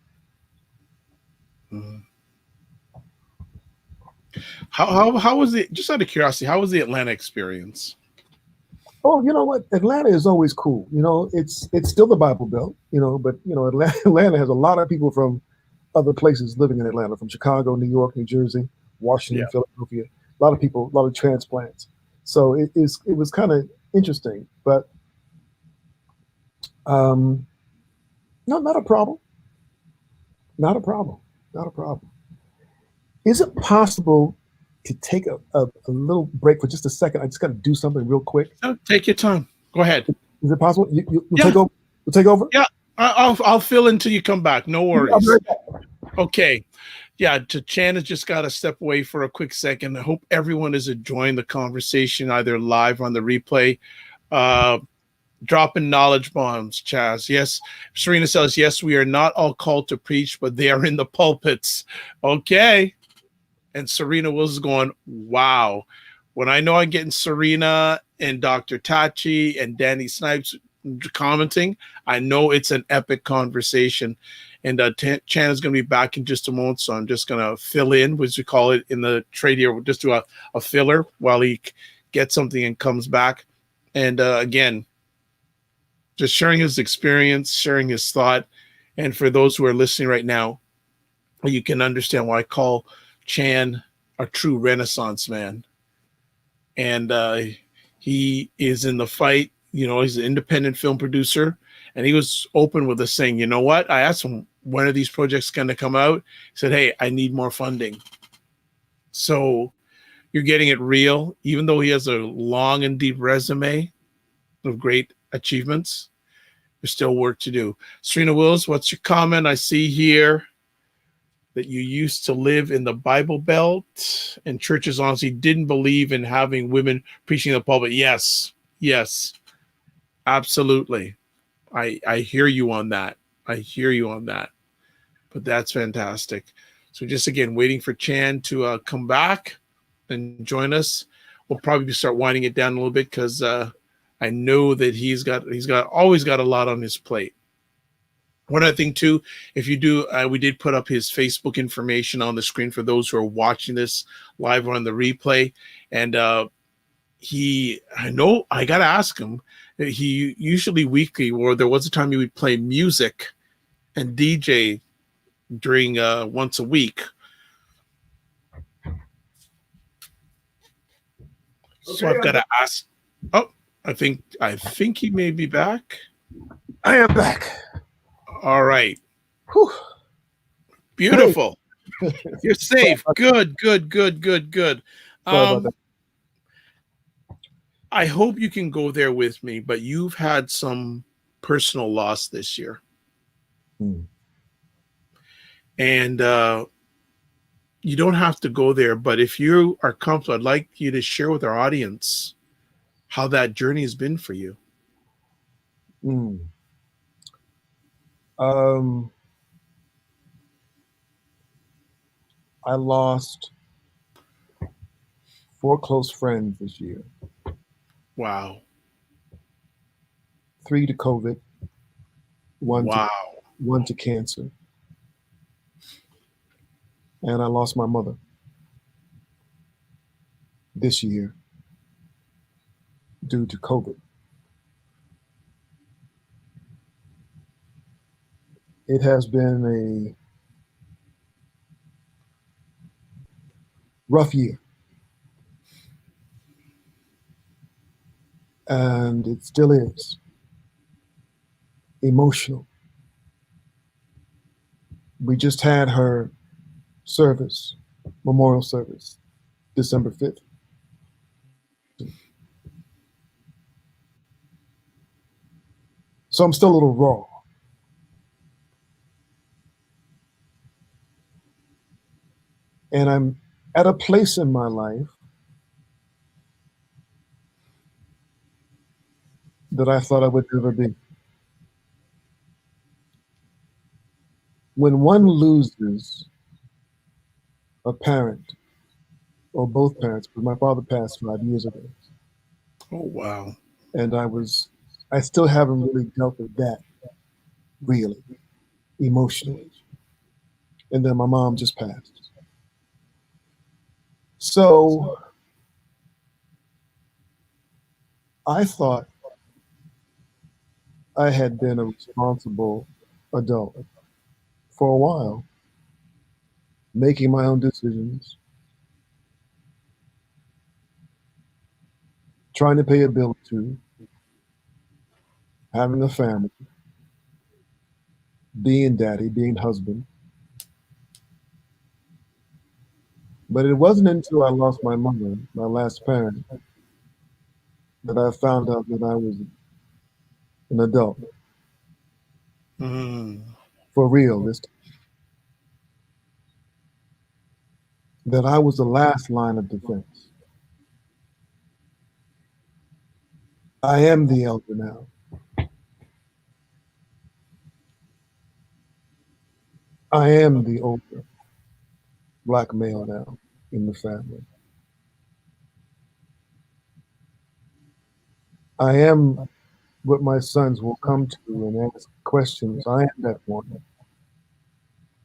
How was it, just out of curiosity, how was the Atlanta experience?
Oh, you know what? Atlanta is always cool. It's still the Bible Belt, but Atlanta has a lot of people from other places living in Atlanta, from Chicago, New York, New Jersey, Washington, Philadelphia. A lot of people, a lot of transplants. So it was kind of interesting, but no, not a problem. Not a problem. Is it possible to take a little break for just a second? I just got to do something real quick.
No, take your time. Go ahead.
Is it possible? You'll take over? You'll take over?
Yeah, I'll fill in till you come back. No worries. Okay. Yeah, Chan has just got to step away for a quick second. I hope everyone is enjoying the conversation, either live or on the replay. Dropping knowledge bombs, Chaz. Yes, Serena says, yes, we are not all called to preach, but they are in the pulpits. Okay. And Serena was going, wow. When I know I'm getting Serena and Dr. Tachi and Danny Snipes commenting, I know it's an epic conversation. And Chan is going to be back in just a moment, so I'm just going to fill in, which we call it in the trade here. We'll just do a filler while he gets something and comes back. And again, just sharing his experience, sharing his thought. And for those who are listening right now, you can understand why I call Chan a true Renaissance man. And he is in the fight. He's an independent film producer. And he was open with us saying, you know what? I asked him, when are these projects going to come out? He said, hey, I need more funding. So you're getting it real, even though he has a long and deep resume of great achievements. There's still work to do. Serena Wills, what's your comment? I see here that you used to live in the Bible Belt and churches honestly didn't believe in having women preaching in the pulpit. Yes, yes, absolutely. I hear you on that. I hear you on that. But that's fantastic. So just again, waiting for Chan to come back and join us. We'll probably start winding it down a little bit because I know that he's always got a lot on his plate. One other thing too, if you do, we did put up his Facebook information on the screen for those who are watching this live or on the replay. And I got to ask him, he usually weekly, or there was a time he would play music and DJ during once a week. So I've got to ask. Oh, I think he may be back.
I am back.
All right.
Whew.
Beautiful. You're safe. Good.
Sorry about that.
I hope you can go there with me, but you've had some personal loss this year. And you don't have to go there, but if you are comfortable, I'd like you to share with our audience how that journey has been for you.
I lost 4 close friends this year.
Wow.
3 to COVID, one to cancer. And I lost my mother this year due to COVID. It has been a rough year. And it still is emotional. We just had her service, memorial service, December 5th. So I'm still a little raw. And I'm at a place in my life that I thought I would never be. When one loses a parent, or both parents, because my father passed 5 years ago.
Oh, wow.
And I still haven't really dealt with that, really, emotionally. And then my mom just passed. So I thought I had been a responsible adult for a while, making my own decisions, trying to pay a bill or two, having a family, being daddy, being husband. But it wasn't until I lost my mother, my last parent, that I found out that I was an adult. For real this time. That I was the last line of defense. I am the elder now. I am the older Black male now in the family. I am what my sons will come to and ask questions. I am that one.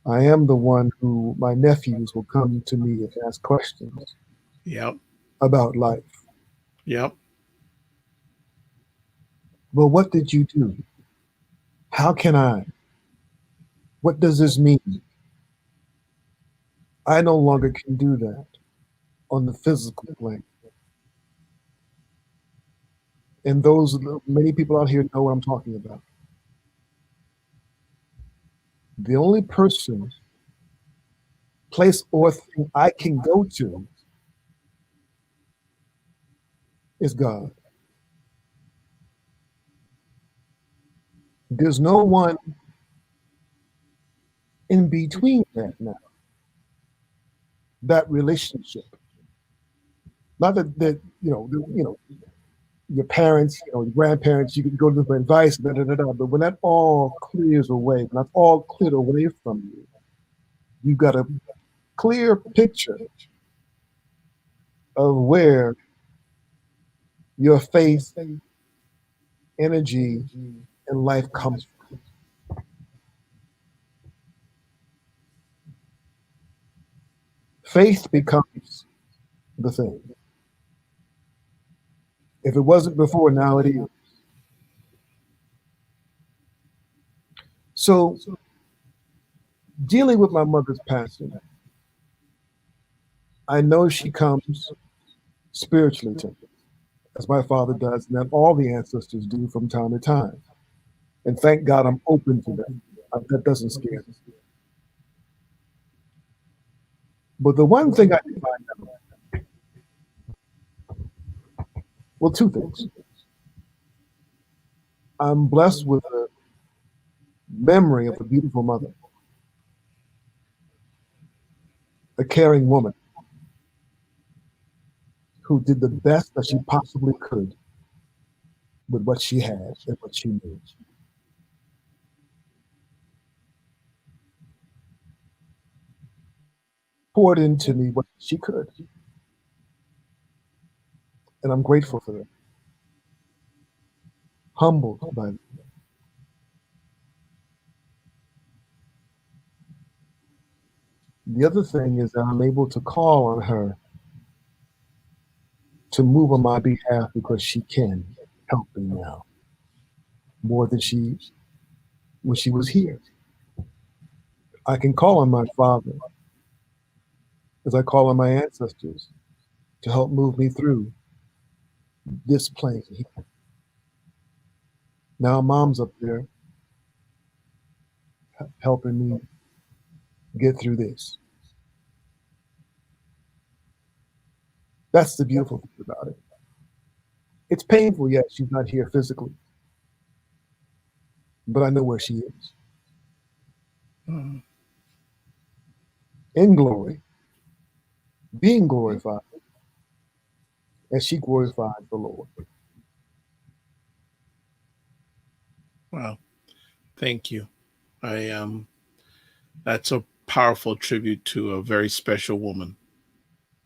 I am the one who my nephews will come to me and ask questions about life.
Yep.
Well, what did you do? How can I? What does this mean? I no longer can do that on the physical plane. And many people out here know what I'm talking about. The only person, place, or thing I can go to is God. There's no one in between that now. That relationship. Not that your parents, your grandparents, you can go to them for advice, but when that all clears away, when that's all cleared away from you, you've got a clear picture of where your faith, energy, and life comes from. Faith becomes the thing. If it wasn't before, now it is. So, dealing with my mother's passing, I know she comes spiritually to me, as my father does, and that all the ancestors do from time to time. And thank God I'm open to that. That doesn't scare me. But the one thing I can find out, well, two things. I'm blessed with a memory of a beautiful mother, a caring woman who did the best that she possibly could with what she had and what she knew. Poured into me what she could. And I'm grateful for that. Humbled by that. The other thing is that I'm able to call on her to move on my behalf because she can help me now more than when she was here. I can call on my father as I call on my ancestors to help move me through this plane here. Now mom's up there helping me get through this. That's the beautiful thing about it. It's painful, yes, she's not here physically, but I know where she is. In glory, being glorified, as she glorified the Lord.
Wow. Thank you. That's a powerful tribute to a very special woman.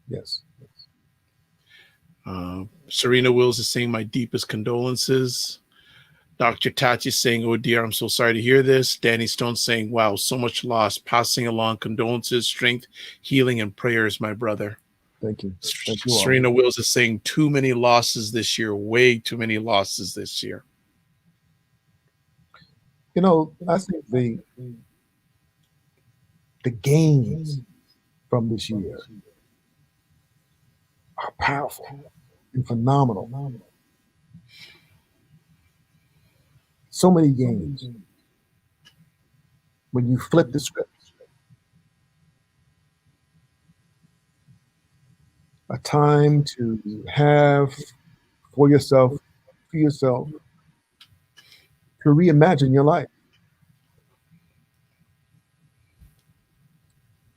Yes.
Serena Wills is saying my deepest condolences. Dr. Tachi saying, oh dear, I'm so sorry to hear this. Danny Stone saying, wow, so much loss. Passing along condolences, strength, healing, and prayers, my brother.
Thank you. Thank you all.
Serena Wills is saying too many losses this year, way too many losses this year.
You know, I think the gains from this year are powerful and phenomenal. So many gains. When you flip the script, a time to have for yourself, to reimagine your life.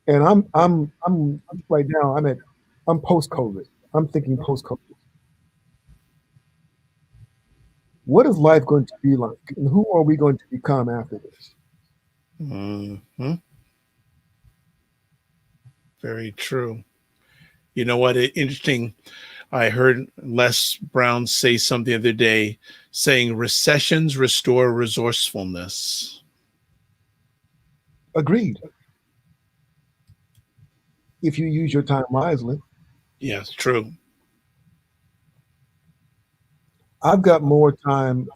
And I'm right now, I'm post-COVID. I'm thinking post-COVID. What is life going to be like? And who are we going to become after this?
Mm-hmm. Very true. You know what? Interesting. I heard Les Brown say something the other day saying recessions restore resourcefulness.
Agreed. If you use your time wisely.
Yes, true.
I've got more time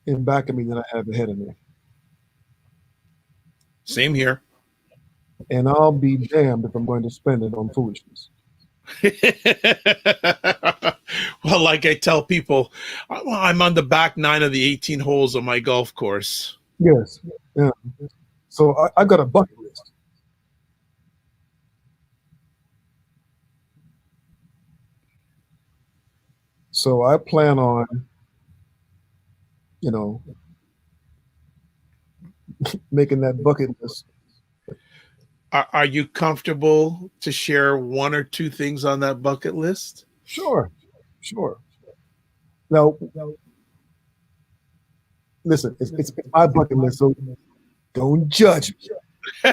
in back of me than I have ahead of me.
Same here.
And I'll be damned if I'm going to spend it on foolishness.
Well, like I tell people, I'm on the back 9 of the 18 holes of my golf course.
Yes. Yeah. So I've got a bucket list. So I plan on, you know, making that bucket list.
Are you comfortable to share one or two things on that bucket list?
Sure. Now, listen, it's my bucket list, so don't judge me.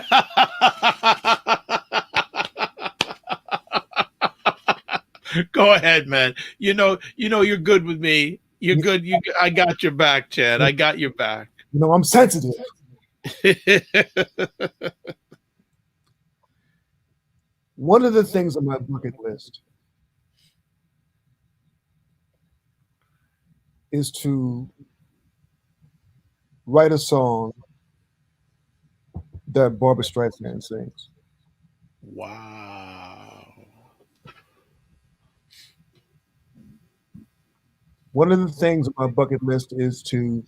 Go ahead, man. You know, you're good with me. You're good. I got your back, Chad. I got your back.
You know, I'm sensitive. One of the things on my bucket list is to write a song that Barbra Streisand sings.
Wow.
One of the things on my bucket list is to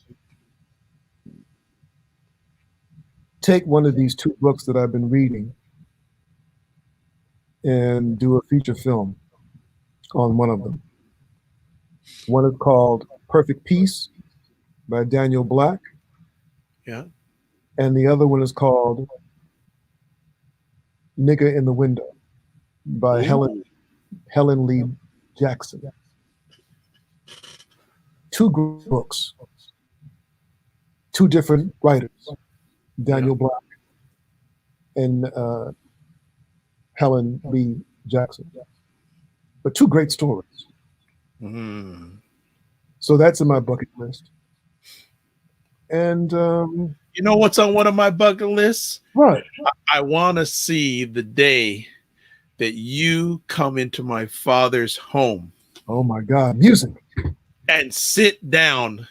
take one of these two books that I've been reading and do a feature film on one of them. One is called Perfect Peace by Daniel Black.
Yeah.
And the other one is called Nigger in the Window by Helen Lee Jackson. Two books, two different writers, Daniel Black and Helen Lee Jackson, but two great stories. So that's in my bucket list. And
you know what's on one of my bucket lists?
What?
I want to see the day that you come into my father's home.
Oh my God, music.
And sit down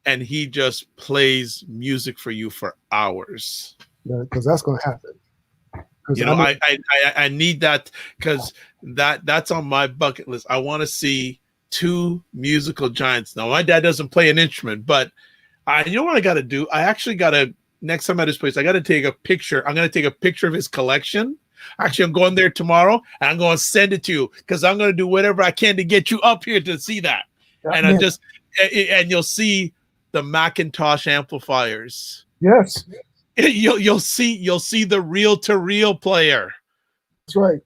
and he just plays music for you for hours.
Because that's going to happen.
You know, I need that, because that's on my bucket list. I want to see two musical giants. Now, my dad doesn't play an instrument, but you know what I got to do? I actually got to, next time at his place, I got to take a picture. I'm going to take a picture of his collection. Actually, I'm going there tomorrow, and I'm going to send it to you, because I'm going to do whatever I can to get you up here to see that. And and you'll see the Macintosh amplifiers.
Yes.
You'll see the reel-to-reel player.
That's right.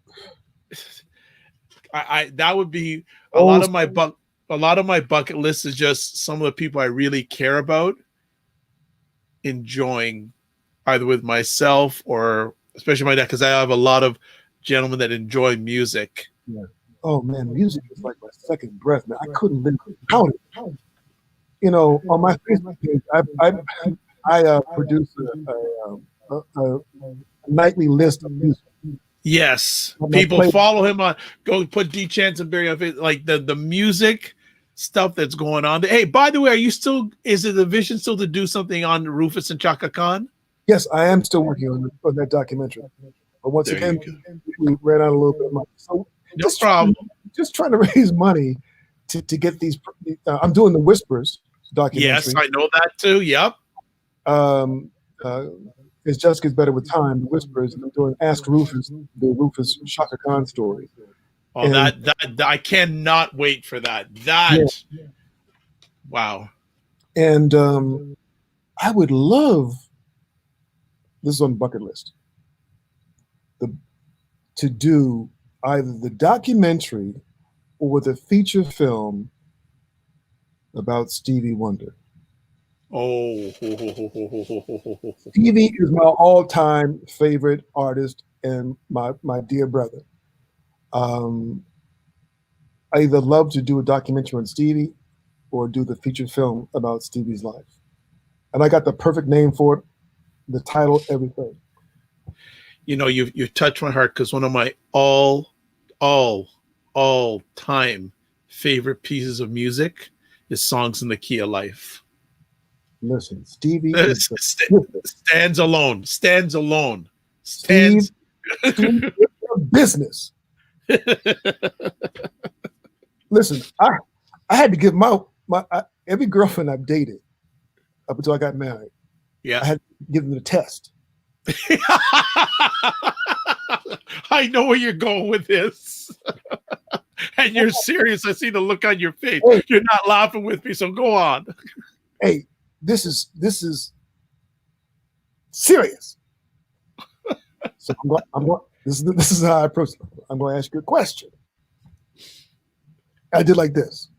That would be a lot of my bucket list is just some of the people I really care about enjoying, either with myself or especially my dad, because I have a lot of gentlemen that enjoy music.
Yeah. Oh man, music is like my second breath, man. I couldn't live without it. You know, on my Facebook page, I produce a nightly list of music.
Yes, people follow him on. Go put Channsin Berry on Facebook, like the music stuff that's going on. Hey, by the way, are you still? Is it the vision still to do something on Rufus and Chaka Khan?
Yes, I am still working on that documentary. But once again, we ran out a little bit of money. So
no problem.
Just trying to raise money to get these. I'm doing the Whispers documentary.
Yes, I know that too. Yep.
It just gets better with time. The Whispers. I'm doing Ask Rufus, the Rufus Chaka Khan story.
Oh, and that I cannot wait for that. Wow.
And I would love. This is on the bucket list. To do either the documentary or the feature film about Stevie Wonder.
Oh,
Stevie is my all-time favorite artist and my dear brother. I either love to do a documentary on Stevie or do the feature film about Stevie's life. And I got the perfect name for it, the title, everything.
You know, you touched my heart, because one of my all time favorite pieces of music is Songs in the Key of Life.
Listen, Stevie
stands alone.
Steve, business. Listen, I had to give my every girlfriend I've dated up until I got married,
Yeah.
I had to give them the test.
I know where you're going with this. And you're serious. I see the look on your face.
Hey.
You're not laughing with me, so go on.
Hey, this is serious. So I'm going. This is how I approach it. I'm going to ask you a question. I did like this.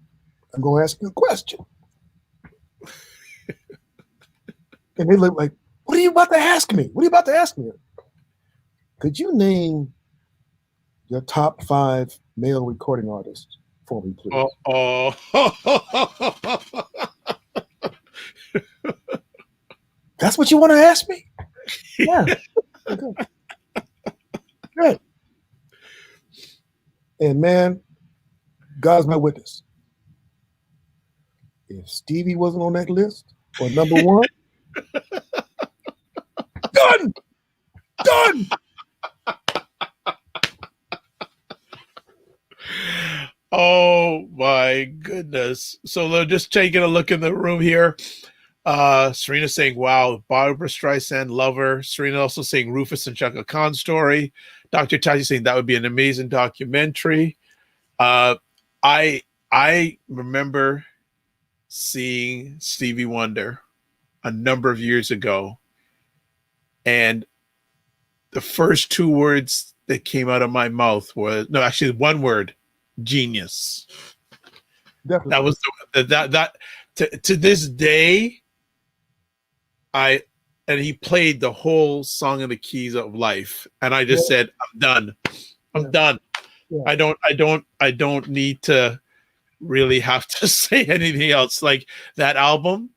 I'm going to ask you a question. And they look like, what are you about to ask me? What are you about to ask me? Could you name your top 5 male recording artists for me, please?
Oh.
That's what you want to ask me? Yeah. Okay. Good. And man, God's my witness. If Stevie wasn't on that list, or number 1, done.
Oh my goodness. So just taking a look in the room here. Serena saying, wow, Barbara Streisand, Lover. Serena also saying Rufus and Chaka Khan story. Dr. Taji saying that would be an amazing documentary. I remember seeing Stevie Wonder a number of years ago, and the first 2 words that came out of my mouth was, no, actually 1 word, genius.
Definitely.
That was that to this day. And he played the whole Song of the Keys of Life, and I just said, I'm done. I'm done.
Yeah.
I don't need to really have to say anything else. Like that album,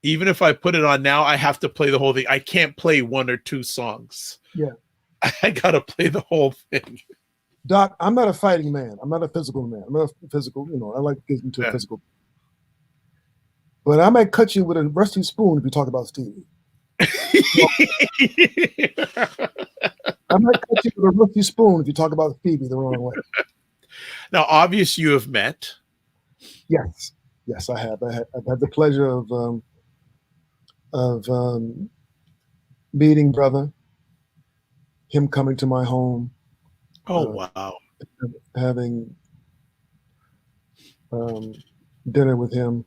even if I put it on now, I have to play the whole thing. I can't play 1 or 2 songs.
Yeah.
I gotta play the whole thing.
Doc, I'm not a fighting man. I'm not a physical man. I'm not a physical, I like to get into a physical. But I might cut you with a rusty spoon if you talk about Stevie. I might cut you with a rusty spoon if you talk about Stevie the wrong way.
Now, obvious you have met.
Yes, I have. I've had the pleasure of meeting brother, him coming to my home.
Oh, wow.
Having dinner with him.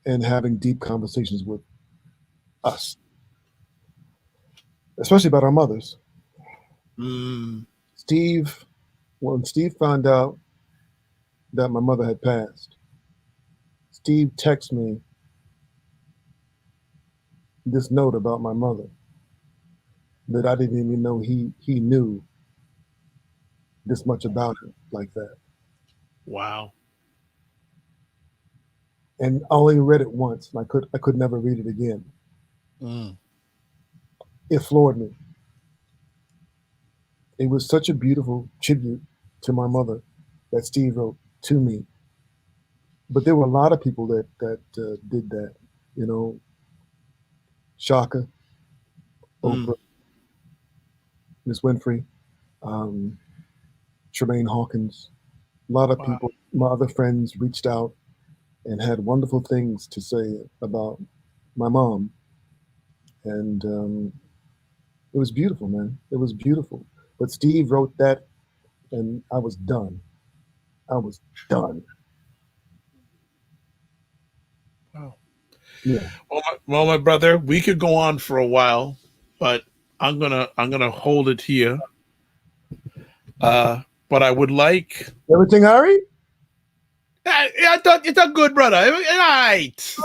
And having deep conversations with us, especially about our mothers.
Mm.
When Steve found out that my mother had passed, Steve texted me this note about my mother that I didn't even know he knew this much about her like that.
Wow.
And I only read it once, and I could never read it again.
Mm.
It floored me. It was such a beautiful tribute to my mother that Steve wrote to me. But there were a lot of people that did that. Shaka, Oprah, Miss Winfrey, Tremaine Hawkins. A lot of people, my other friends, reached out and had wonderful things to say about my mom. And it was beautiful, man. It was beautiful. But Steve wrote that, and I was done. I was done.
Wow.
Yeah.
Well, my brother, we could go on for a while, but I'm gonna hold it here. But I would like
everything, Ari?
Yeah, I thought you done good, brother. All right.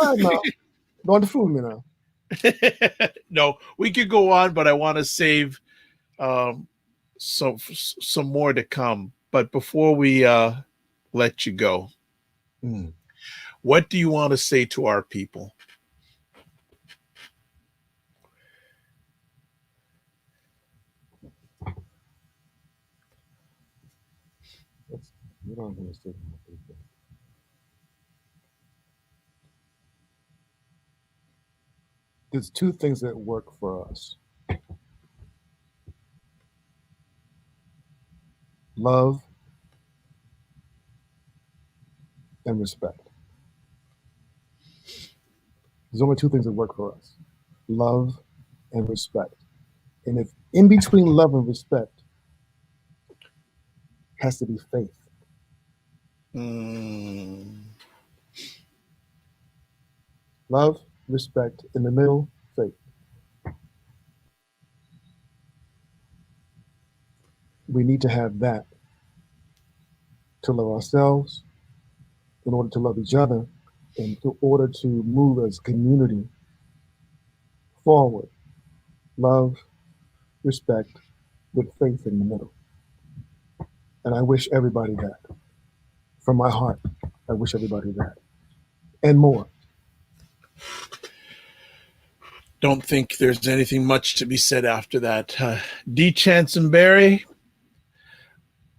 Don't fool me now.
No, we could go on, but I want to save some more to come. But before we let you go, what do you want to say to our people?
There's 2 things that work for us. Love and respect. There's only two things that work for us: love and respect. And if in between love and respect has to be faith. Love, respect, in the middle, faith. We need to have that to love ourselves, in order to love each other, and in order to move as a community forward. Love, respect, with faith in the middle. And I wish everybody that. From my heart, I wish everybody that. And more.
Don't think there's anything much to be said after that. Channsin Berry,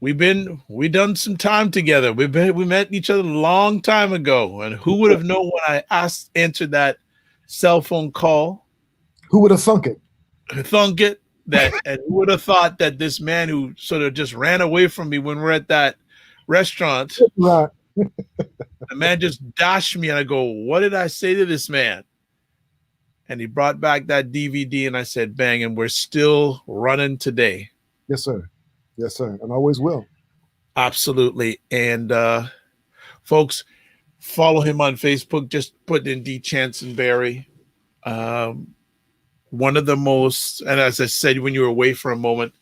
we done some time together. We met each other a long time ago, and who would have known when I answered that cell phone call?
Who would have thunk it?
Thunk it. And who would have thought that this man who sort of just ran away from me when we're at that restaurant,
right.
the man just dashed me, and I go, what did I say to this man? And he brought back that DVD, and I said, bang, and we're still running today.
Yes, sir. Yes, sir. And always will.
Absolutely. And folks, follow him on Facebook. Just put in Channsin Berry. One of the most, and as I said, when you were away for a moment,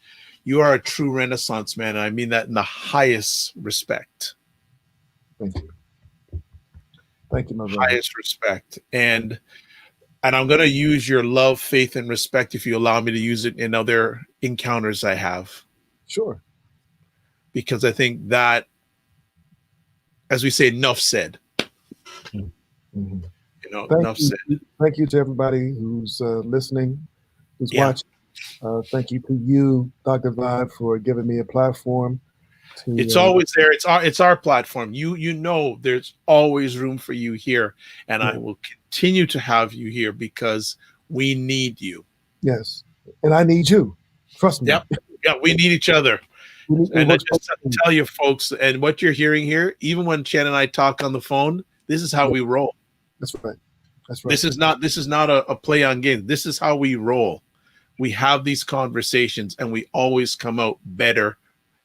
you are a true Renaissance man. And I mean that in the highest respect.
Thank you. Thank you, my brother.
Highest respect. And I'm going to use your love, faith, and respect, if you allow me to use it in other encounters I have. Sure. Because I think that, as we say, enough said.
Mm-hmm.
You know,
thank
enough
you.
said.
Thank you to everybody who's listening, who's watching. Thank you to you, Dr. Vibe, for giving me a platform.
It's always there. It's our platform. You know, there's always room for you here, and I will continue to have you here because we need you.
Yes, and I need you. Trust me.
Yeah, we need each other. And I just tell you, folks, and what you're hearing here, even when Chan and I talk on the phone, this is how we roll.
That's right. That's right.
This is not a play on game. This is how we roll. We have these conversations, and we always come out better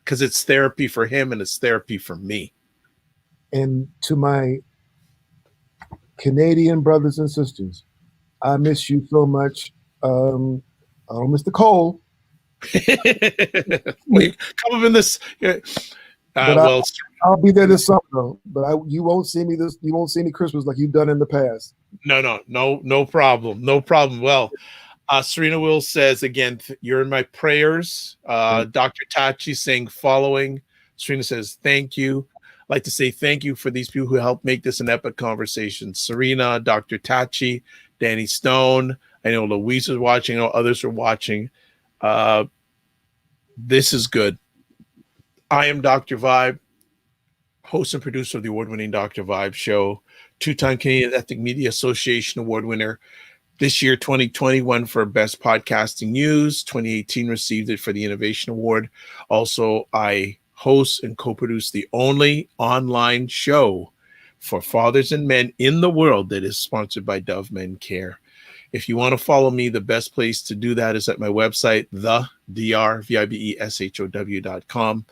because it's therapy for him and it's therapy for me.
And to my Canadian brothers and sisters, I miss you so much. I don't miss the cold.
Wait, come up in this.
Well, I'll be there this summer, though. But you won't see me You won't see me Christmas like you've done in the past.
No problem. No problem. Well, Serena Will says again, you're in my prayers. Dr. Tachi saying following. Serena says thank you. I'd like to say thank you for these people who helped make this an epic conversation. Serena, Dr. Tachi, Danny Stone. I know Louise is watching. I know others are watching. This is good. I am Dr. Vibe, host and producer of the award-winning Dr. Vibe show, two-time Canadian Ethnic Media Association award winner. This year, 2021 for Best Podcasting News. 2018 received it for the Innovation Award. Also, I host and co-produce the only online show for fathers and men in the world that is sponsored by Dove Men Care. If you want to follow me, the best place to do that is at my website, thedrvibeshow.com.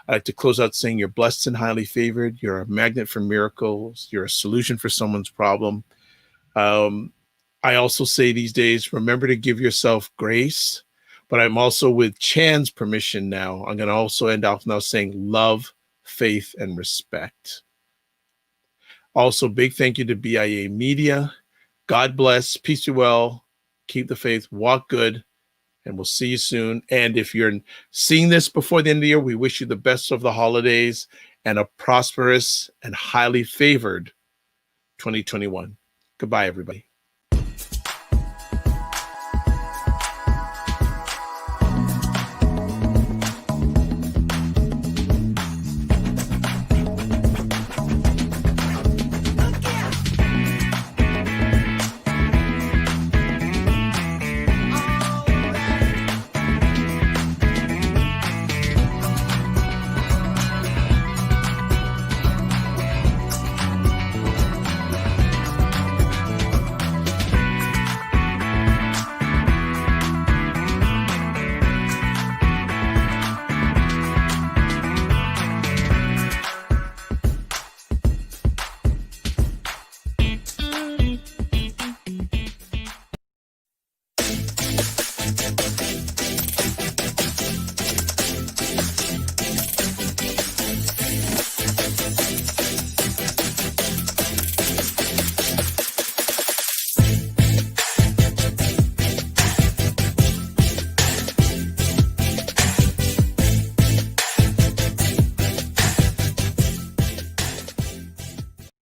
I'd like to close out saying you're blessed and highly favored. You're a magnet for miracles. You're a solution for someone's problem. I also say these days, remember to give yourself grace. But I'm also, with Chan's permission now, I'm going to also end off now saying love, faith, and respect. Also, big thank you to BIA Media. God bless. Peace be well. Keep the faith. Walk good. And we'll see you soon. And if you're seeing this before the end of the year, we wish you the best of the holidays and a prosperous and highly favored 2021. Goodbye, everybody.
Thank